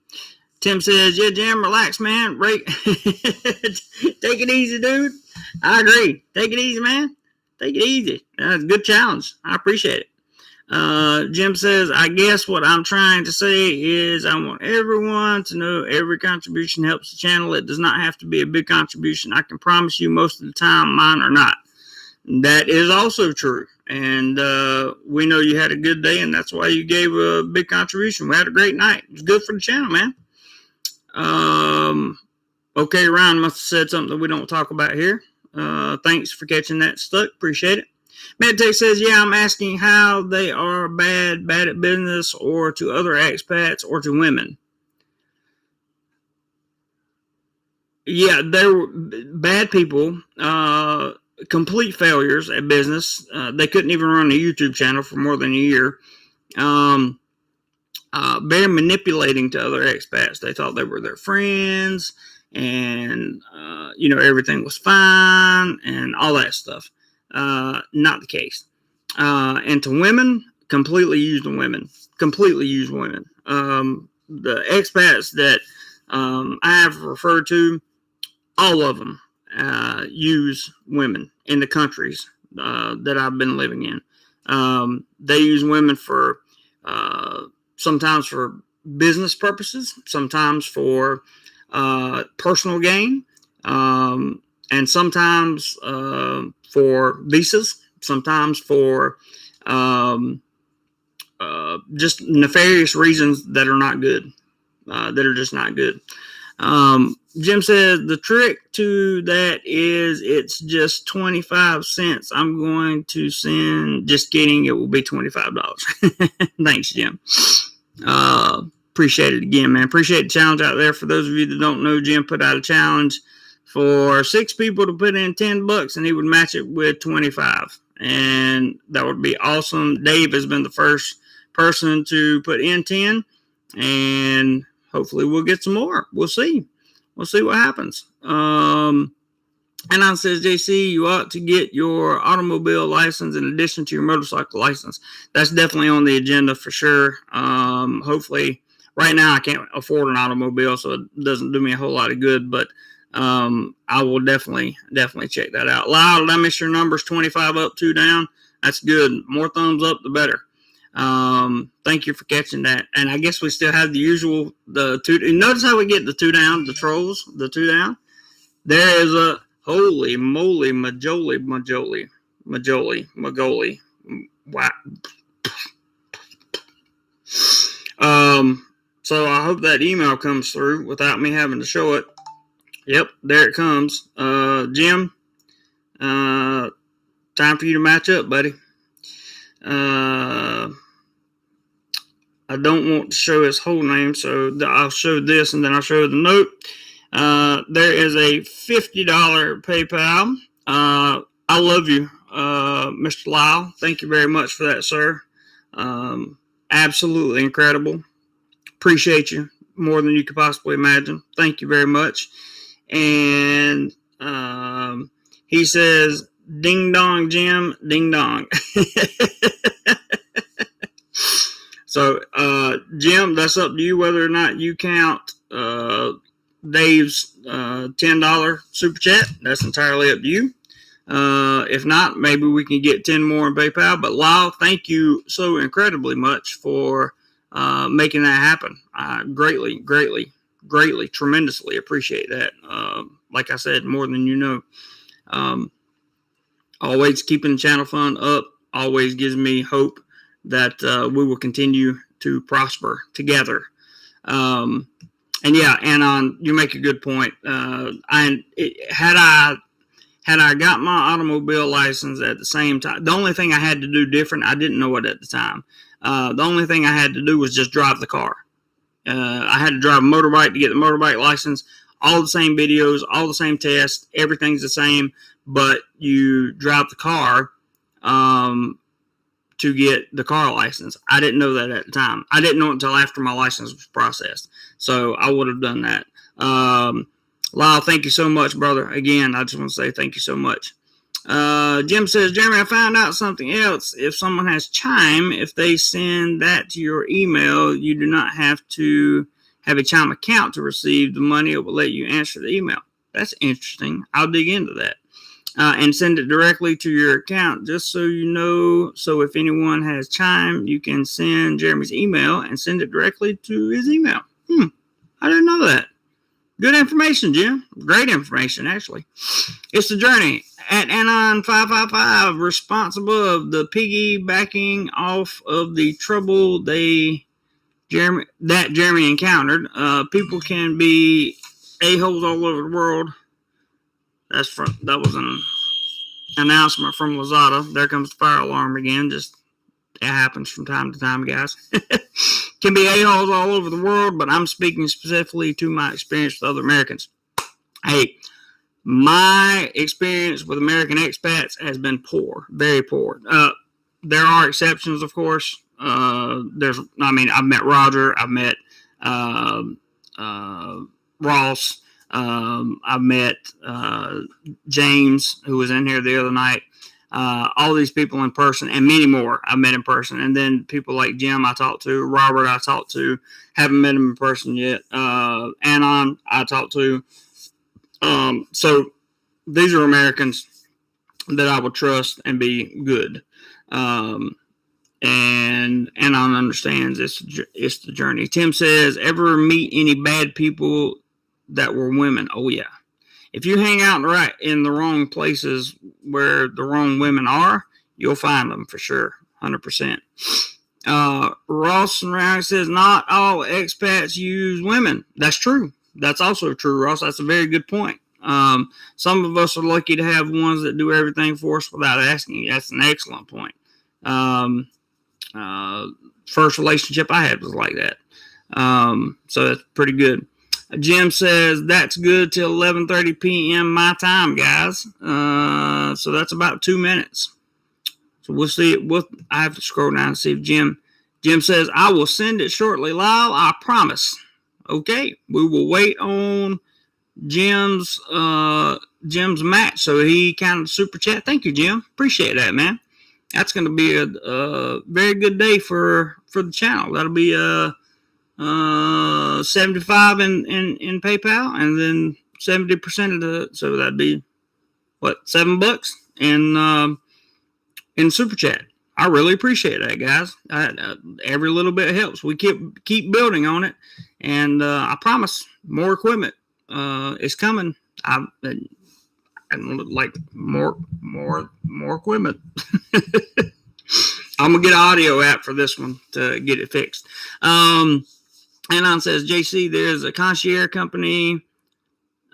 Tim says, yeah, Jim, relax, man. Take it easy, dude. I agree. Take it easy, man. Take it easy. That's a good challenge. I appreciate it. Jim says, I guess what I'm trying to say is I want everyone to know every contribution helps the channel. It does not have to be a big contribution. I can promise you most of the time mine are not. That is also true. And we know you had a good day, and that's why you gave a big contribution. We had a great night. It's good for the channel, man. Okay, Ryan must have said something that we don't talk about here. Thanks for catching that stuck. Appreciate it. Medtech says, yeah, I'm asking how they are bad at business or to other expats or to women. Yeah, they were bad people, complete failures at business. They couldn't even run a YouTube channel for more than a year. Very manipulating to other expats. They thought they were their friends and, everything was fine and all that stuff. Not the case. And to women, completely used women. The expats that I have referred to, all of them use women in the countries that I've been living in. They use women for sometimes for business purposes, sometimes for personal gain, and sometimes for visas, sometimes for just nefarious reasons that are not good, that are just not good. Jim says the trick to that is it's just 25 cents. I'm going to send, just kidding, it will be $25. Thanks, Jim. Appreciate it again, man. Appreciate the challenge out there. For those of you that don't know, Jim put out a challenge for 6 people to put in $10 and he would match it with 25. And that would be awesome. Dave has been the first person to put in 10, and hopefully we'll get some more. We'll see what happens. And I says, JC, you ought to get your automobile license in addition to your motorcycle license. That's definitely on the agenda for sure. Hopefully, right now I can't afford an automobile, so it doesn't do me a whole lot of good, but I will definitely check that out. Lyle, did I miss your numbers? 25 up, 2 down. That's good. More thumbs up, the better. Thank you for catching that. And I guess we still have the usual, the 2. Notice how we get the 2 down, the trolls, the 2 down. There is a holy moly, majoli. Wow. So I hope that email comes through without me having to show it. Yep, there it comes. Jim, time for you to match up, buddy. I don't want to show his whole name, so I'll show this and then I'll show the note. There is a $50 PayPal. I love you, Mr. Lyle. Thank you very much for that, sir. Absolutely incredible. Appreciate you more than you could possibly imagine. Thank you very much. And he says, ding dong, Jim, ding dong. So, Jim, that's up to you whether or not you count Dave's $10 super chat. That's entirely up to you. If not, maybe we can get 10 more in PayPal. But Lyle, thank you so incredibly much for making that happen. I greatly, tremendously appreciate that. Like I said, more than you know. Always keeping the channel fund up always gives me hope that we will continue to prosper together. And yeah, and you make a good point. Had I got my automobile license at the same time, the only thing I had to do different, I didn't know it at the time. The only thing I had to do was just drive the car. I had to drive a motorbike to get the motorbike license. All the same videos, all the same tests, everything's the same, but you drive the car to get the car license. I didn't know that at the time. I didn't know it until after my license was processed. So I would have done that. Lyle, thank you so much, brother. Again, I just want to say thank you so much. Jim says, Jeremy, I found out something else. If someone has Chime, if they send that to your email, you do not have to have a Chime account to receive the money. It will let you answer the email. That's interesting. I'll dig into that. And send it directly to your account, just so you know. So if anyone has Chime, you can send Jeremy's email and send it directly to his email. I didn't know that. Good information, Jim. Great information, actually. It's the journey. At Anon555, responsible of the piggybacking off of the trouble Jeremy encountered. People can be a-holes all over the world. That was an announcement from Lazada. There comes the fire alarm again. It happens from time to time, guys. Can be a-holes all over the world, but I'm speaking specifically to my experience with other Americans. Hey, my experience with American expats has been poor, very poor. There are exceptions, of course. I've met Roger. I've met Ross. I've met James, who was in here the other night. All these people in person, and many more I've met in person. And then people like Jim I talked to, Robert I talked to, haven't met him in person yet. Anon I talked to. So these are Americans that I would trust and be good. And Anon understands it's the journey. Tim says, ever meet any bad people that were women? Oh yeah. If you hang out in the wrong places where the wrong women are, you'll find them for sure, 100%. Ross and Ryan says, not all expats use women. That's true. That's also true, Ross. That's a very good point. Some of us are lucky to have ones that do everything for us without asking. That's an excellent point. First relationship I had was like that. So that's pretty good. Jim says, that's good till 11:30 p.m. my time, guys. So that's about 2 minutes. So we'll see. I have to scroll down and see if Jim says, I will send it shortly, Lyle. I promise. Okay. We will wait on Jim's match. So he kind of super chat. Thank you, Jim. Appreciate that, man. That's going to be a very good day for the channel. That'll be 75 in PayPal, and then 70% so that'd be what, $7 in super chat. I really appreciate that, guys. Every little bit helps. We keep building on it, and I promise more equipment is coming. I like more equipment. I'm gonna get an audio app for this one to get it fixed. Anon says, JC, there's a concierge company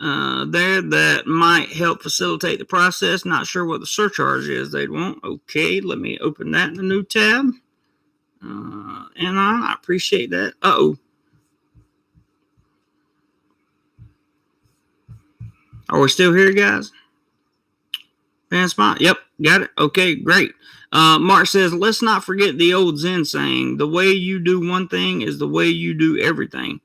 there that might help facilitate the process. Not sure what the surcharge is they'd want. Okay, let me open that in a new tab. Anon, I appreciate that. Uh-oh. Are we still here, guys? Fan spot. Yep, got it. Okay, great. Mark says, let's not forget the old Zen saying, the way you do one thing is the way you do everything.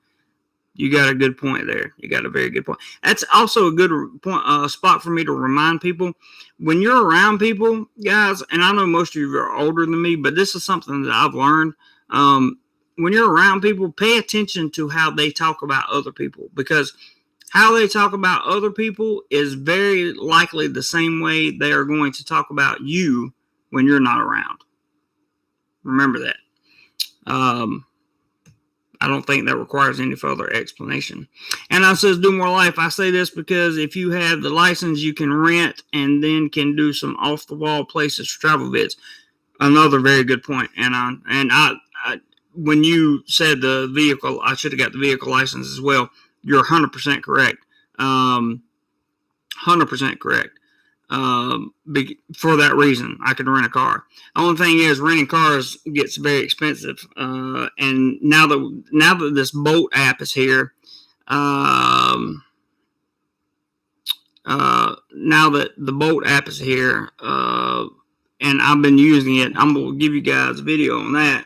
You got a good point there. You got a very good point. That's also a good point, spot for me to remind people. When you're around people, guys, and I know most of you are older than me, but this is something that I've learned. When you're around people, pay attention to how they talk about other people, because how they talk about other people is very likely the same way they are going to talk about you when you're not around. Remember that. I don't think that requires any further explanation. And I says, DoMoreLife. I say this because if you have the license, you can rent and then can do some off-the-wall places for travel vids. Another very good point. And I when you said the vehicle, I should have got the vehicle license as well. You're 100% correct. 100% correct. For that reason, I could rent a car. The only thing is, renting cars gets very expensive. And now that this boat app is here, now that the boat app is here, and I've been using it, I'm gonna give you guys a video on that.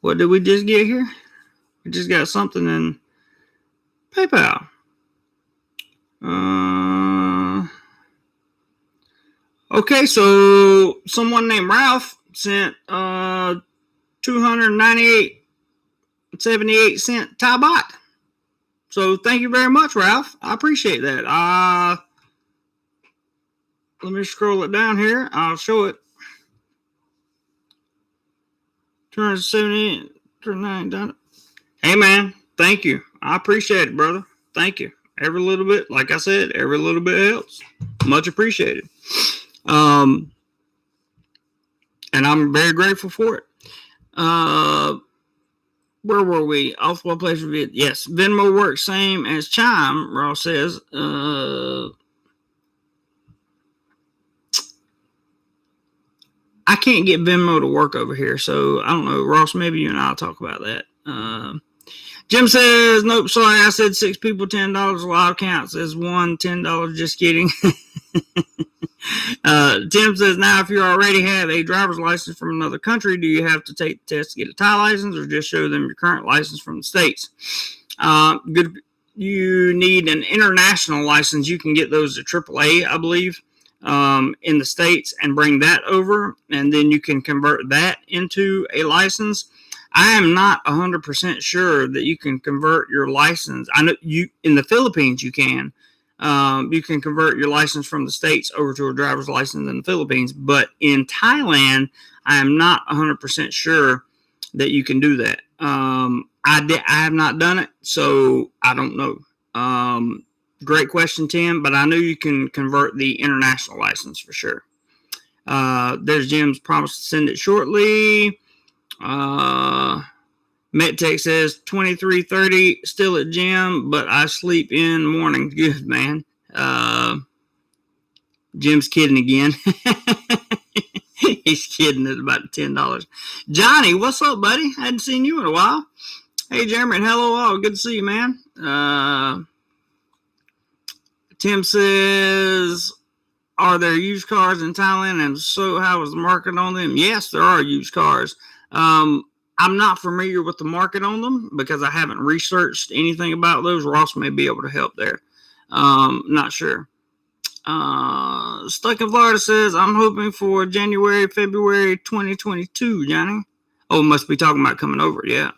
What did we just get here? We just got something in PayPal. Okay, so someone named Ralph sent 298.78 Thai baht. So thank you very much, Ralph. I appreciate that. Let me scroll it down here. I'll show it. 278. Hey, man. Thank you. I appreciate it, brother. Thank you. Every little bit, like I said, every little bit helps. Much appreciated. And I'm very grateful for it. Where were we? Off one place. Yes, Venmo works same as Chime, Ross says. I can't get Venmo to work over here, so I don't know. Ross, maybe you and I'll talk about that. Jim says, nope, sorry, I said 6 people, $10. A lot counts as one, $10. Just kidding. Tim says, now if you already have a driver's license from another country, do you have to take the test to get a Thai license, or just show them your current license from the States? Good. You need an international license. You can get those at AAA, I believe, in the States, and bring that over, and then you can convert that into a license. I am not 100% sure that you can convert your license. I know you in the Philippines you can. You can convert your license from the States over to a driver's license in the Philippines, but in Thailand, I am not 100% sure that you can do that. I have not done it, so I don't know. Great question, Tim, but I know you can convert the international license for sure. There's Jim's promise to send it shortly. MetTech says 23:30 still at gym, but I sleep in morning. Good, man. Jim's kidding again. He's kidding. It's about $10. Johnny, what's up, buddy? I hadn't seen you in a while. Hey, Jeremy, hello all. Good to see you, man. Tim says, are there used cars in Thailand? And so how is the market on them? Yes, there are used cars. I'm not familiar with the market on them because I haven't researched anything about those. Ross may be able to help there. Not sure. Stuck in Florida says, I'm hoping for January, February 2022, Johnny. Oh, must be talking about coming over, yeah.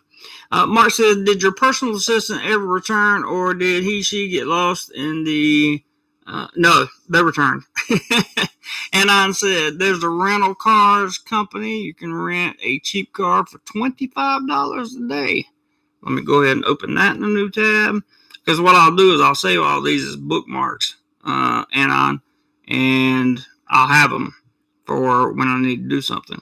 Mark says, did your personal assistant ever return, or did she get lost in the... no, they returned. And I said, there's a rental cars company. You can rent a cheap car for $25 a day. Let me go ahead and open that in a new tab. Because what I'll do is I'll save all these as bookmarks. And I'll have them for when I need to do something.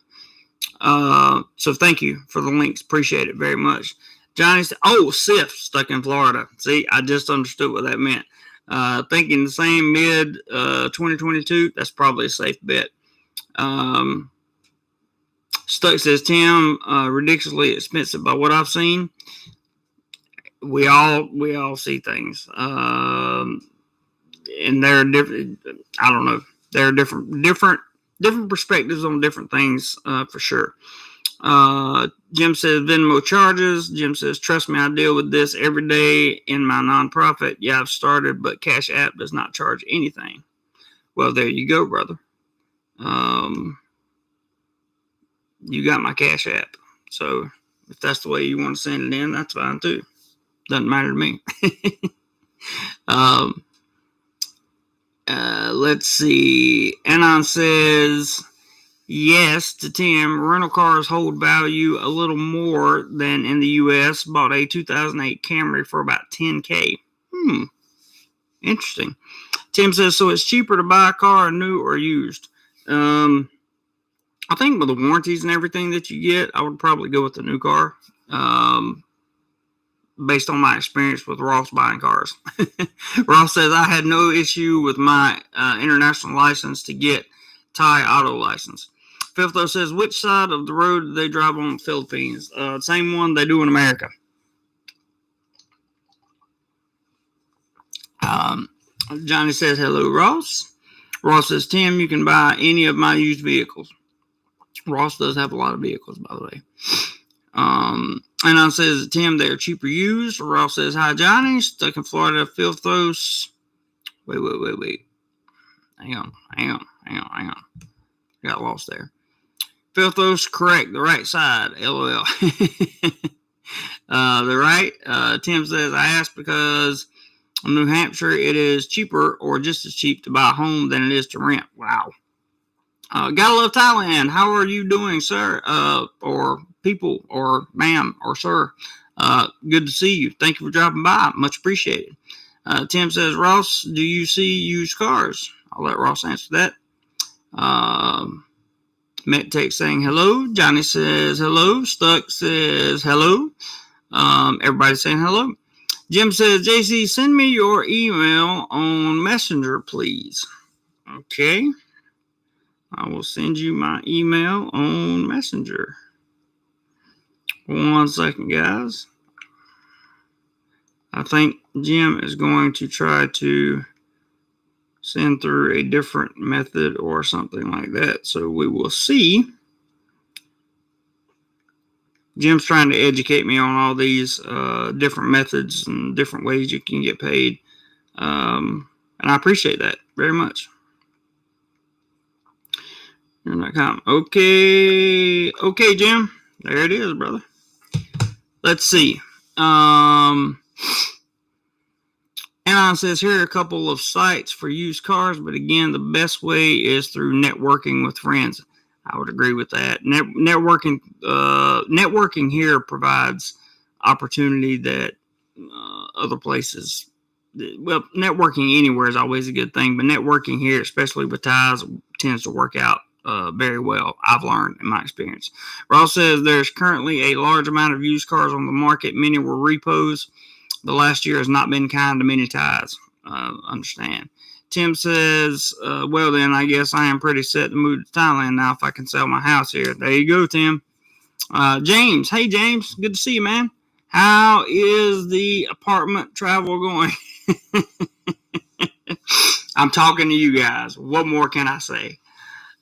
So thank you for the links. Appreciate it very much. Johnny said, oh, SIF, stuck in Florida. See, I just understood what that meant. Thinking the same mid 2022, that's probably a safe bet. Stuck says, Tim, ridiculously expensive by what I've seen. we all see things, and there are different. I don't know. There are different perspectives on different things, for sure. Jim says Venmo charges. Jim says, trust me, I deal with this every day in my nonprofit. Yeah, I've started, but Cash App does not charge anything. Well, there you go, brother. You got my Cash App. So if that's the way you want to send it in, that's fine too. Doesn't matter to me. Let's see. Anon says, yes to Tim. Rental cars hold value a little more than in the U.S. Bought a 2008 Camry for about $10,000. Interesting. Tim says, so it's cheaper to buy a car new or used. I think with the warranties and everything that you get, I would probably go with the new car. Based on my experience with Ross buying cars. Ross says, I had no issue with my international license to get Thai auto license. Filtho says, which side of the road do they drive on in the Philippines? Same one they do in America. Johnny says, hello, Ross. Ross says, Tim, you can buy any of my used vehicles. Ross does have a lot of vehicles, by the way. And I says, Tim, they're cheaper used. Ross says, hi, Johnny. Stuck in Florida. Filthos. Wait. Hang on. Got lost there. Filthos, correct. The right side. LOL. The right. Tim says, I asked because in New Hampshire it is cheaper or just as cheap to buy a home than it is to rent. Wow. Gotta love Thailand. How are you doing, sir? Or people, or ma'am, or sir. Good to see you. Thank you for dropping by. Much appreciated. Tim says, Ross, do you see used cars? I'll let Ross answer that. MetTech saying hello. Johnny says hello. Stuck says hello. Everybody saying hello. Jim says, JC, send me your email on Messenger, please. Okay. I will send you my email on Messenger. 1 second, guys. I think Jim is going to try to send through a different method or something like that. So we will see. Jim's trying to educate me on all these different methods and different ways you can get paid. And I appreciate that very much. Okay, Jim. There it is, brother. Let's see. Anon says, here are a couple of sites for used cars, but again, the best way is through networking with friends. I would agree with that. Networking here provides opportunity that other places, well, networking anywhere is always a good thing, but networking here, especially with ties, tends to work out very well. I've learned in my experience. Ross says there's currently a large amount of used cars on the market. Many were repos. The last year has not been kind to many ties. Understand. Tim says, well then, I guess I am pretty set to move to Thailand now if I can sell my house here. There you go, Tim. James. Hey, James. Good to see you, man. How is the apartment travel going? I'm talking to you guys. What more can I say?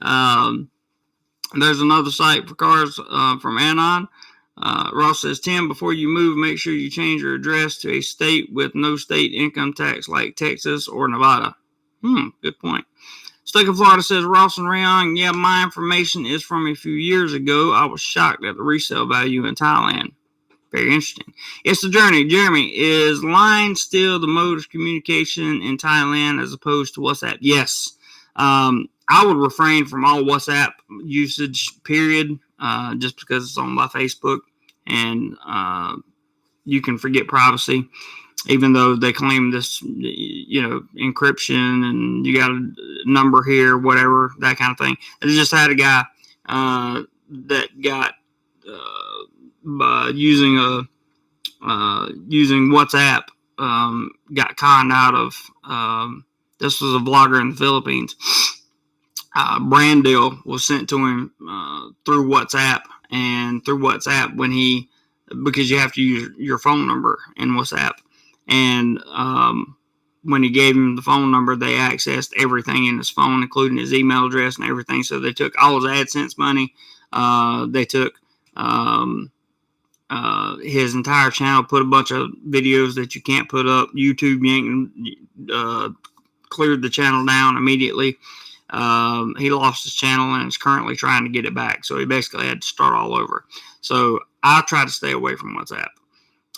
There's another site for cars from Anon. Ross says, Tim, before you move, make sure you change your address to a state with no state income tax like Texas or Nevada. Good point. Stuck in Florida says, Ross and Rayon, yeah, my information is from a few years ago. I was shocked at the resale value in Thailand. Very interesting. It's the journey. Jeremy, is line still the mode of communication in Thailand as opposed to WhatsApp? Yes. I would refrain from all WhatsApp usage, period, just because it's owned by Facebook and you can forget privacy, even though they claim this, encryption and you got a number here, whatever, that kind of thing. I just had a guy that got by using WhatsApp, got conned out of. This was a vlogger in the Philippines. Brand deal was sent to him through WhatsApp, and through WhatsApp, when he because you have to use your phone number in WhatsApp. And when he gave him the phone number, they accessed everything in his phone, including his email address and everything. So they took all his AdSense money. They took his entire channel, put a bunch of videos that you can't put up. YouTube cleared the channel down immediately. He lost his channel and is currently trying to get it back. So he basically had to start all over. So I try to stay away from WhatsApp.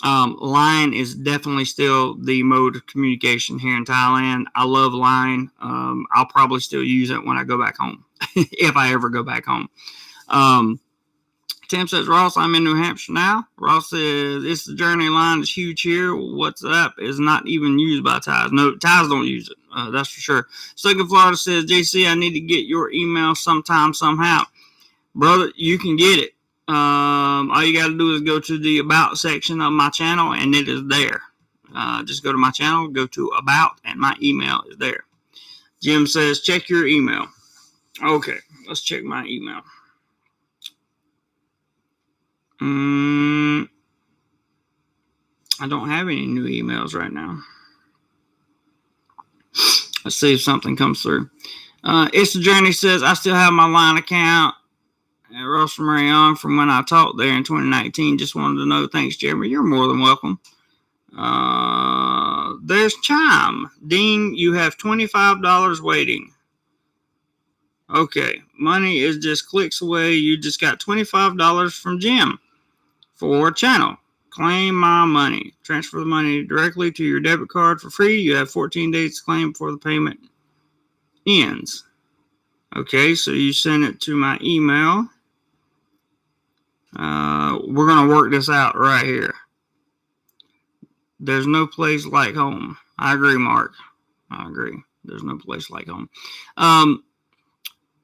Line is definitely still the mode of communication here in Thailand. I love Line. I'll probably still use it when I go back home, if I ever go back home. Tim says, Ross, I'm in New Hampshire now. Ross says, it's the journey line is huge here. WhatsApp is not even used by Thais. No, Thais don't use it. That's for sure. Stuck in Florida says, JC, I need to get your email sometime, somehow. Brother, you can get it. All you got to do is go to the About section of my channel, and it is there. Just go to my channel, go to About, and my email is there. Jim says, check your email. Okay, let's check my email. I don't have any new emails right now. Let's see if something comes through. It's the Journey says, I still have my Line account at Ross Marion from when I taught there in 2019. Just wanted to know. Thanks, Jeremy. You're more than welcome. There's Chime. Dean, you have $25 waiting. Okay. Money is just clicks away. You just got $25 from Jim for channel. Claim my money. Transfer the money directly to your debit card for free. You have 14 days to claim before the payment ends. Okay, so you send it to my email. We're going to work this out right here. There's no place like home. I agree, Mark. I agree. There's no place like home.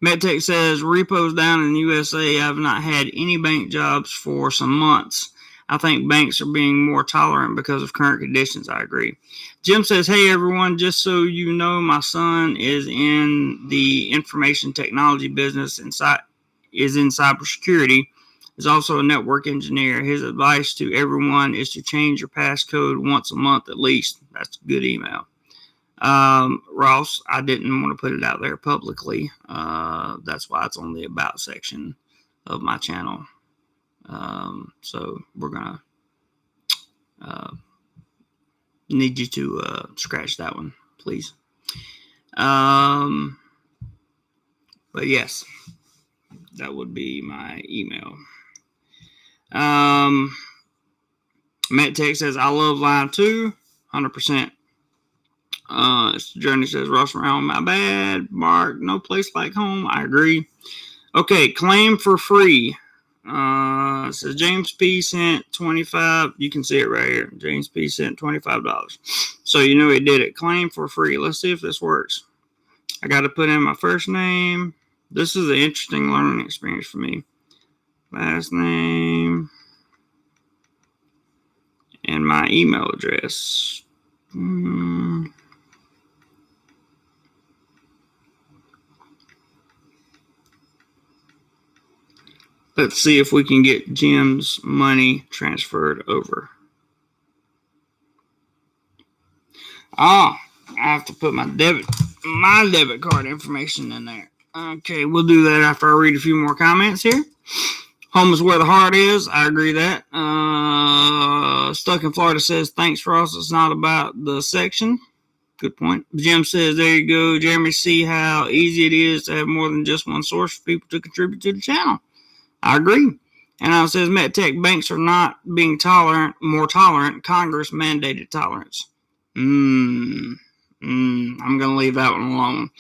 MedTech says, repos down in the USA. I've not had any bank jobs for some months. I think banks are being more tolerant because of current conditions. I agree. Jim says, hey, everyone, just so you know, my son is in the information technology business and is in cybersecurity. Is also a network engineer. His advice to everyone is to change your passcode once a month at least. That's a good email. Ross, I didn't want to put it out there publicly. That's why it's on the About section of my channel. So we're going to need you to scratch that one, please. But yes, that would be my email. MetTech says, I love Line 2, 100%. Journey says, Ross around, my bad. Mark, no place like home. I agree. Okay, claim for free. Says James P sent 25. You can see it right here. James P sent $25. So you know he did it. Claim for free. Let's see if this works. I got to put in my first name. This is an interesting learning experience for me. Last name and my email address. Let's see if we can get Jim's money transferred over. I have to put my debit card information in there. Okay, we'll do that after I read a few more comments here. Home is where the heart is. I agree that. Stuck in Florida says, thanks, Ross. It's not about the section. Good point. Jim says, there you go. Jeremy, see how easy it is to have more than just one source for people to contribute to the channel. I agree. And it says, MedTech banks are not being more tolerant. Congress mandated tolerance. I'm going to leave that one alone.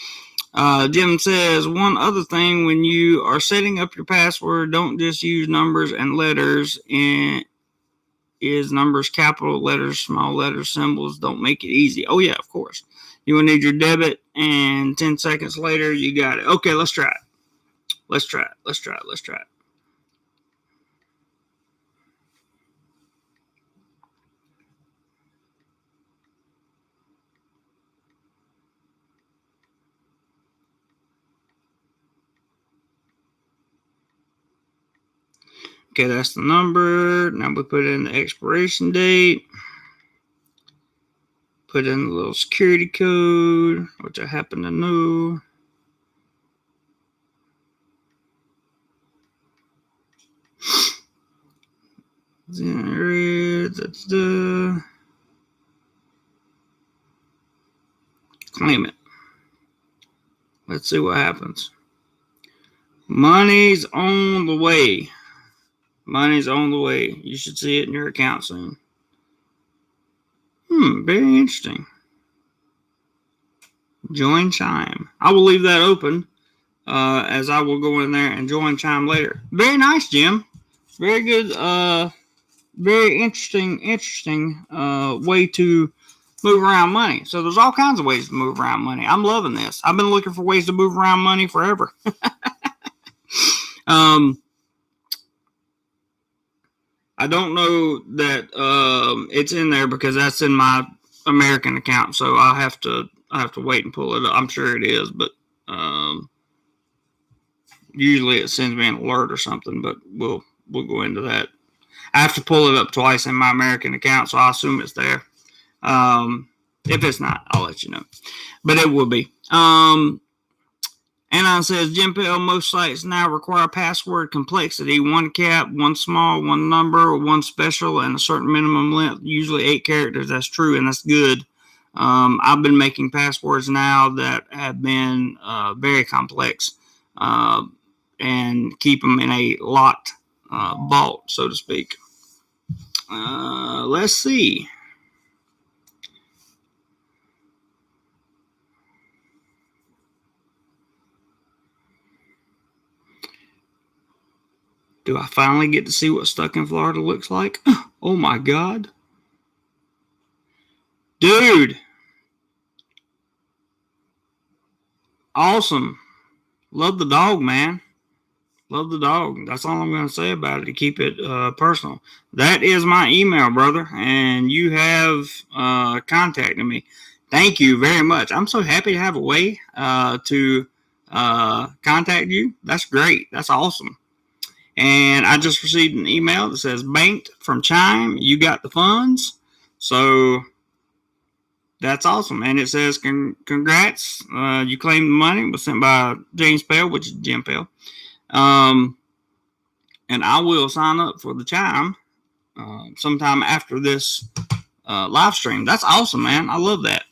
Jim says, one other thing, when you are setting up your password, don't just use numbers and letters. Is numbers, capital letters, small letters, symbols. Don't make it easy. Oh, yeah, of course. You will need your debit, and 10 seconds later, you got it. Okay, let's try it. Let's try it. Okay, that's the number. Now we put in the expiration date. Put in the little security code, which I happen to know. That's the claim it. Let's see what happens. Money's on the way. Money's on the way. You should see it in your account soon. Very interesting. Join Chime. I will leave that open as I will go in there and join Chime later. Very nice, Jim. Very good. Very interesting way to move around money. So there's all kinds of ways to move around money. I'm loving this. I've been looking for ways to move around money forever. I don't know that it's in there because that's in my American account, so I have to wait and pull it up. I'm sure it is, but usually it sends me an alert or something. But we'll go into that. I have to pull it up twice in my American account, so I assume it's there. If it's not, I'll let you know. But it will be. Anon says, Jim Pell, most sites now require password complexity, 1 cap, 1 small, 1 number, 1 special, and a certain minimum length, usually 8 characters. That's true, and that's good. I've been making passwords now that have been very complex and keep them in a locked vault, so to speak. Let's see. Do I finally get to see what stuck in Florida looks like? Oh my God. Dude. Awesome. Love the dog, man. Love the dog. That's all I'm going to say about it to keep it personal. That is my email, brother, and you have contacted me. Thank you very much. I'm so happy to have a way to contact you. That's great. That's awesome. And I just received an email that says banked from Chime. You got the funds. So that's awesome. And it says congrats. You claimed the money. It was sent by James Pell, which is Jim Pell. And I will sign up for the Chime sometime after this live stream. That's awesome, man. I love that.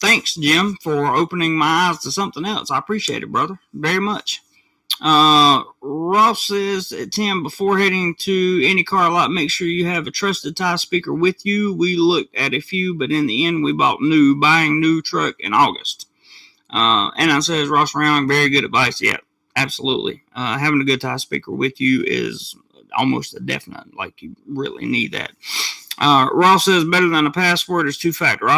Thanks, Jim, for opening my eyes to something else. I appreciate it, brother, very much. Ross says, Tim, before heading to any car lot, make sure you have a trusted Thai speaker with you. We looked at a few, but in the end, we buying new truck in August. And I says, Ross Round, very good advice. Yeah, absolutely. Having a good Thai speaker with you is almost a definite. Like, you really need that. Ross says, better than a password is 2-factor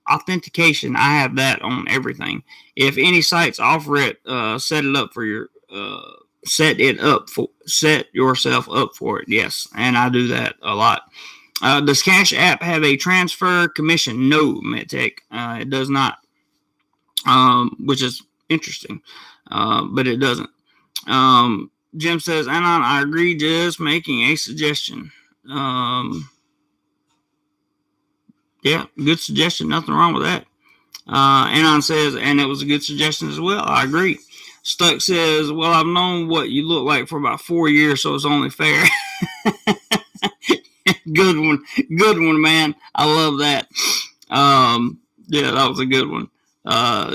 authentication. I have that on everything. If any sites offer it, set yourself up for it. Yes, and I do that a lot. Does Cash App have a transfer commission? No, MedTech. It does not, which is interesting, but it doesn't. Jim says, Anon, I agree, just making a suggestion. Yeah, good suggestion. Nothing wrong with that. Anon says, and it was a good suggestion as well. I agree. Stuck says, well, I've known what you look like for about 4 years, so it's only fair. Good one, man. I love that. Yeah, that was a good one.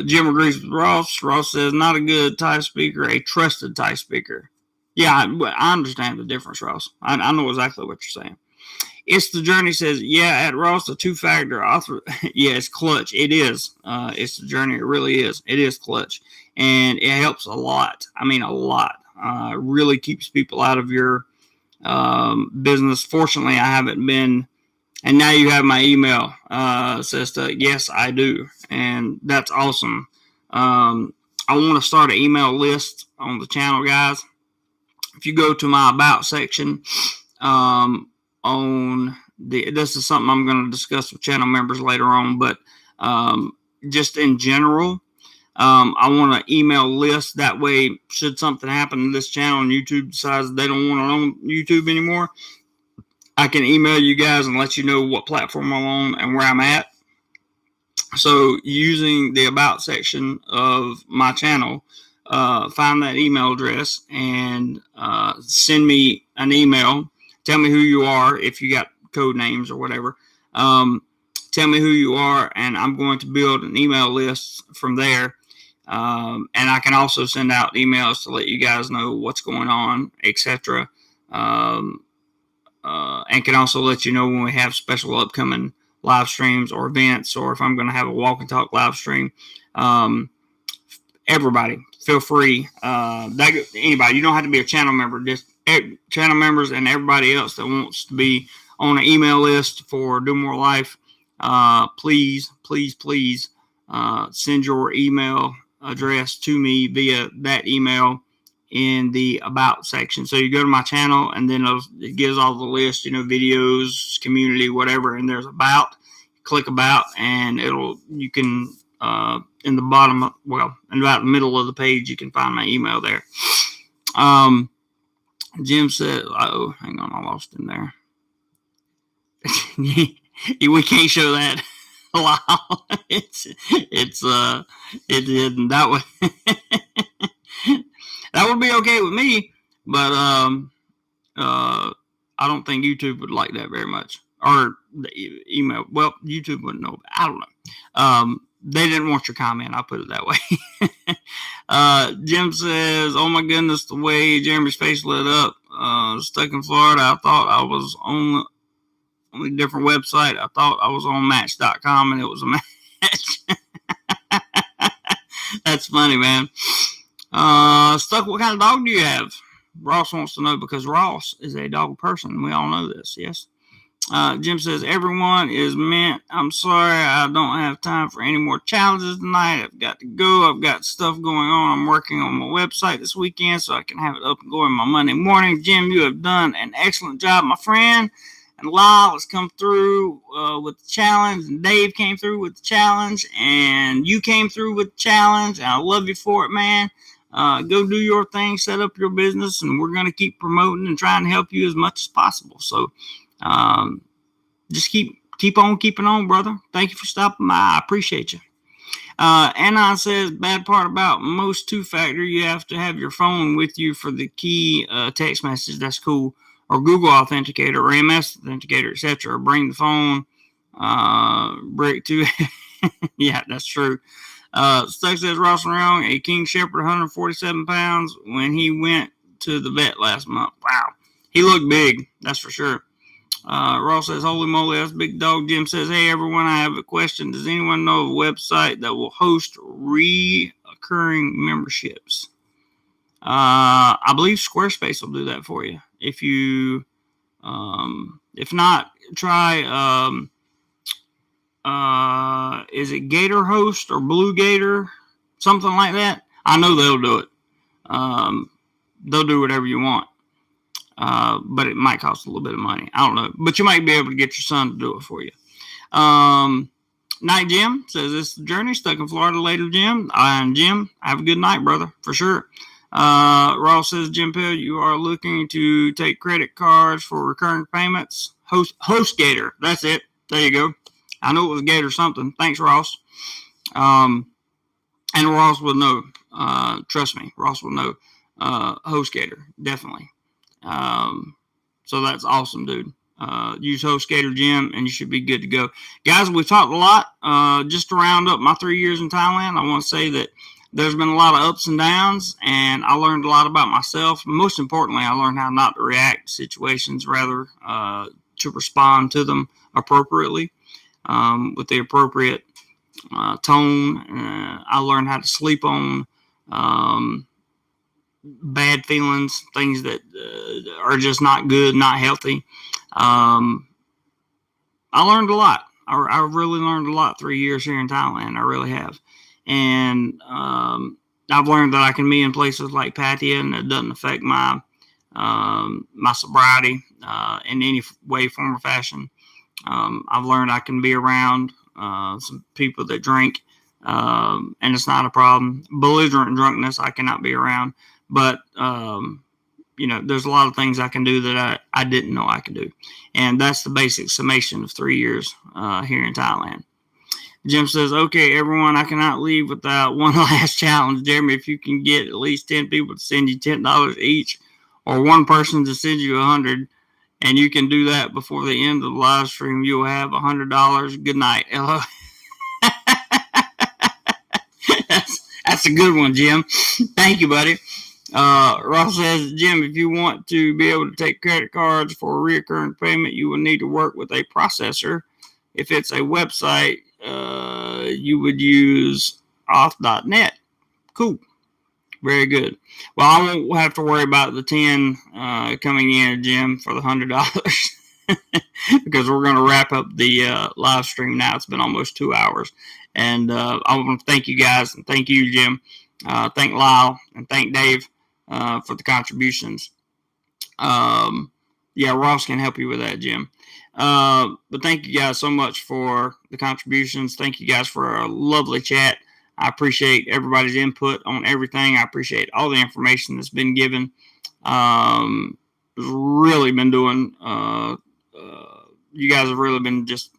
Jim agrees with Ross. Ross says, not a good Thai speaker, a trusted Thai speaker. Yeah, I understand the difference, Ross. I know exactly what you're saying. It's the Journey says, yeah, at Ross, the 2-factor author. Yeah, it's clutch. It is. It's the Journey. It really is. It is clutch. And it helps a lot. I mean, a lot. Really keeps people out of your business. Fortunately, I haven't been. And now you have my email, says yes, I do. And that's awesome. I want to start an email list on the channel, guys. If you go to my About section, this is something I'm going to discuss with channel members later on, but just in general, I want to email list. That way, should something happen to this channel and YouTube decides they don't want it on YouTube anymore, I can email you guys and let you know what platform I'm on and where I'm at. So using the about section of my channel, find that email address and send me an email. Tell me who you are, if you got code names or whatever. Tell me who you are, and I'm going to build an email list from there. And I can also send out emails to let you guys know what's going on, etc. And can also let you know when we have special upcoming live streams or events, or if I'm going to have a walk and talk live stream. Everybody, feel free. Anybody, you don't have to be a channel member. Just channel members and everybody else that wants to be on an email list for DoMoreLife. Please send your email address to me via that email in the about section. So you go to my channel and then it gives all the list, videos, community, whatever, and there's about. Click about and you can in the bottom, in about the middle of the page, you can find my email there. Jim said, oh, hang on, I lost him there. We can't show that. Wow, it didn't. That would be okay with me, but I don't think YouTube would like that very much, or the email. Well, YouTube wouldn't know. I don't know. They didn't want your comment. I'll put it that way. Jim says, "Oh my goodness, the way Jeremy's face lit up. Stuck in Florida. I thought I was on a different website. I thought I was on Match.com, and it was a match." That's funny, man. Stuck. What kind of dog do you have? Ross wants to know, because Ross is a dog person. We all know this. Yes. Jim says, everyone is meant. I'm sorry, I don't have time for any more challenges tonight. I've got to go. I've got stuff going on. I'm working on my website this weekend so I can have it up and going my Monday morning. Jim, you have done an excellent job, my friend. And Lyle has come through with the challenge, and Dave came through with the challenge, and you came through with the challenge, and I love you for it, man. Go do your thing, set up your business, and we're going to keep promoting and trying to help you as much as possible. So just keep on keeping on, brother. Thank you for stopping by. I appreciate you. Anon says, bad part about most two-factor, you have to have your phone with you for the key text message. That's cool. Or Google Authenticator or MS Authenticator, etc. Or bring the phone. Break to yeah, that's true. Stuck says, Ross Wrong, a King Shepherd, 147 pounds when he went to the vet last month. Wow. He looked big, that's for sure. Ross says, holy moly, that's a big dog. Jim says, hey, everyone, I have a question. Does anyone know of a website that will host recurring memberships? I believe Squarespace will do that for you. If you, if not, try, is it Gator Host or Blue Gator? Something like that. I know they'll do it. They'll do whatever you want. But it might cost a little bit of money. I don't know. But you might be able to get your son to do it for you. Night Jim says, this is the journey. Stuck in Florida later, Jim. And Jim, have a good night, brother, for sure. Ross says, Jim Pill, you are looking to take credit cards for recurring payments. HostGator. That's it. There you go. I know it was Gator something. Thanks, Ross. And Ross will know. Trust me, Ross will know. HostGator, definitely. So that's awesome, dude. Use HostGator, Jim, and you should be good to go. Guys, we've talked a lot. Just to round up my 3 years in Thailand, I want to say that there's been a lot of ups and downs, and I learned a lot about myself. Most importantly, I learned how not to react to situations, rather to respond to them appropriately, with the appropriate tone. I learned how to sleep on bad feelings, things that are just not good, not healthy. I learned a lot. I really learned a lot 3 years here in Thailand. I really have. And I've learned that I can be in places like Pattaya, and it doesn't affect my my sobriety in any way, form, or fashion. I've learned I can be around some people that drink and it's not a problem. Belligerent drunkenness, I cannot be around. But, there's a lot of things I can do that I didn't know I could do. And that's the basic summation of 3 years here in Thailand. Jim says, okay, everyone, I cannot leave without one last challenge. Jeremy, if you can get at least 10 people to send you $10 each, or one person to send you $100, and you can do that before the end of the live stream, you'll have $100. Good night. Hello. That's a good one, Jim. Thank you, buddy. Ross says, Jim, if you want to be able to take credit cards for a recurring payment, you will need to work with a processor. If it's a website, you would use auth.net. Cool. Very good. Well, I won't have to worry about the 10 coming in, Jim, for the $100 because we're going to wrap up the live stream now. It's been almost 2 hours. And I want to thank you guys, and thank you, Jim. Thank Lyle, and thank Dave for the contributions. Ross can help you with that, Jim. But thank you guys so much for the contributions. Thank you guys for a lovely chat. I appreciate everybody's input on everything. I appreciate all the information that's been given. Really been doing, you guys have really been just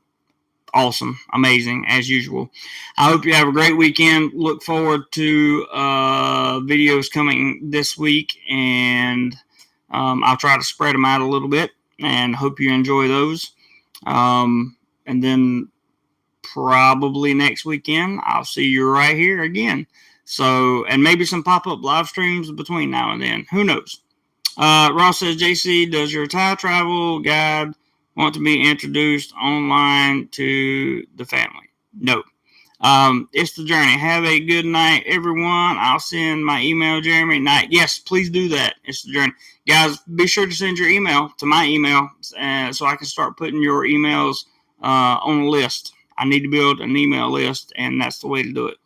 awesome, amazing, as usual. I hope you have a great weekend. Look forward to videos coming this week, and I'll try to spread them out a little bit, and hope you enjoy those. And then probably next weekend, I'll see you right here again. So, and maybe some pop-up live streams between now and then. Who knows? Ross says, JC, does your Thai travel guide want to be introduced online to the family? No. It's the journey. Have a good night, everyone. I'll send my email, Jeremy. Night. Yes, please do that. It's the journey. Guys, be sure to send your email to my email so I can start putting your emails on a list. I need to build an email list, and that's the way to do it.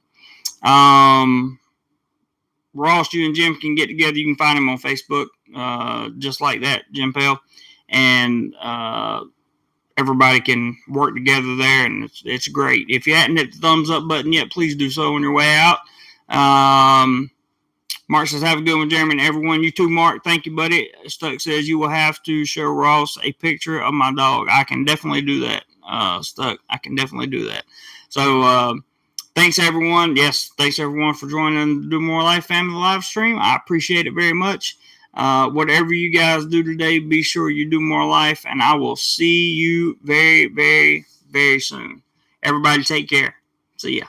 Ross, you and Jim can get together. You can find him on Facebook, just like that, Jim Pell. And everybody can work together there, and it's great. If you hadn't hit the thumbs up button yet, please do so on your way out. Mark says, have a good one, Jeremy, and everyone. You too, Mark. Thank you, buddy. Stuck says, you will have to show Ross a picture of my dog. I can definitely do that. Stuck, I can definitely do that. So, thanks, everyone. Yes, thanks, everyone, for joining the Do More Life family live stream. I appreciate it very much. Whatever you guys do today, be sure you do more life, and I will see you very, very, very soon. Everybody take care. See ya.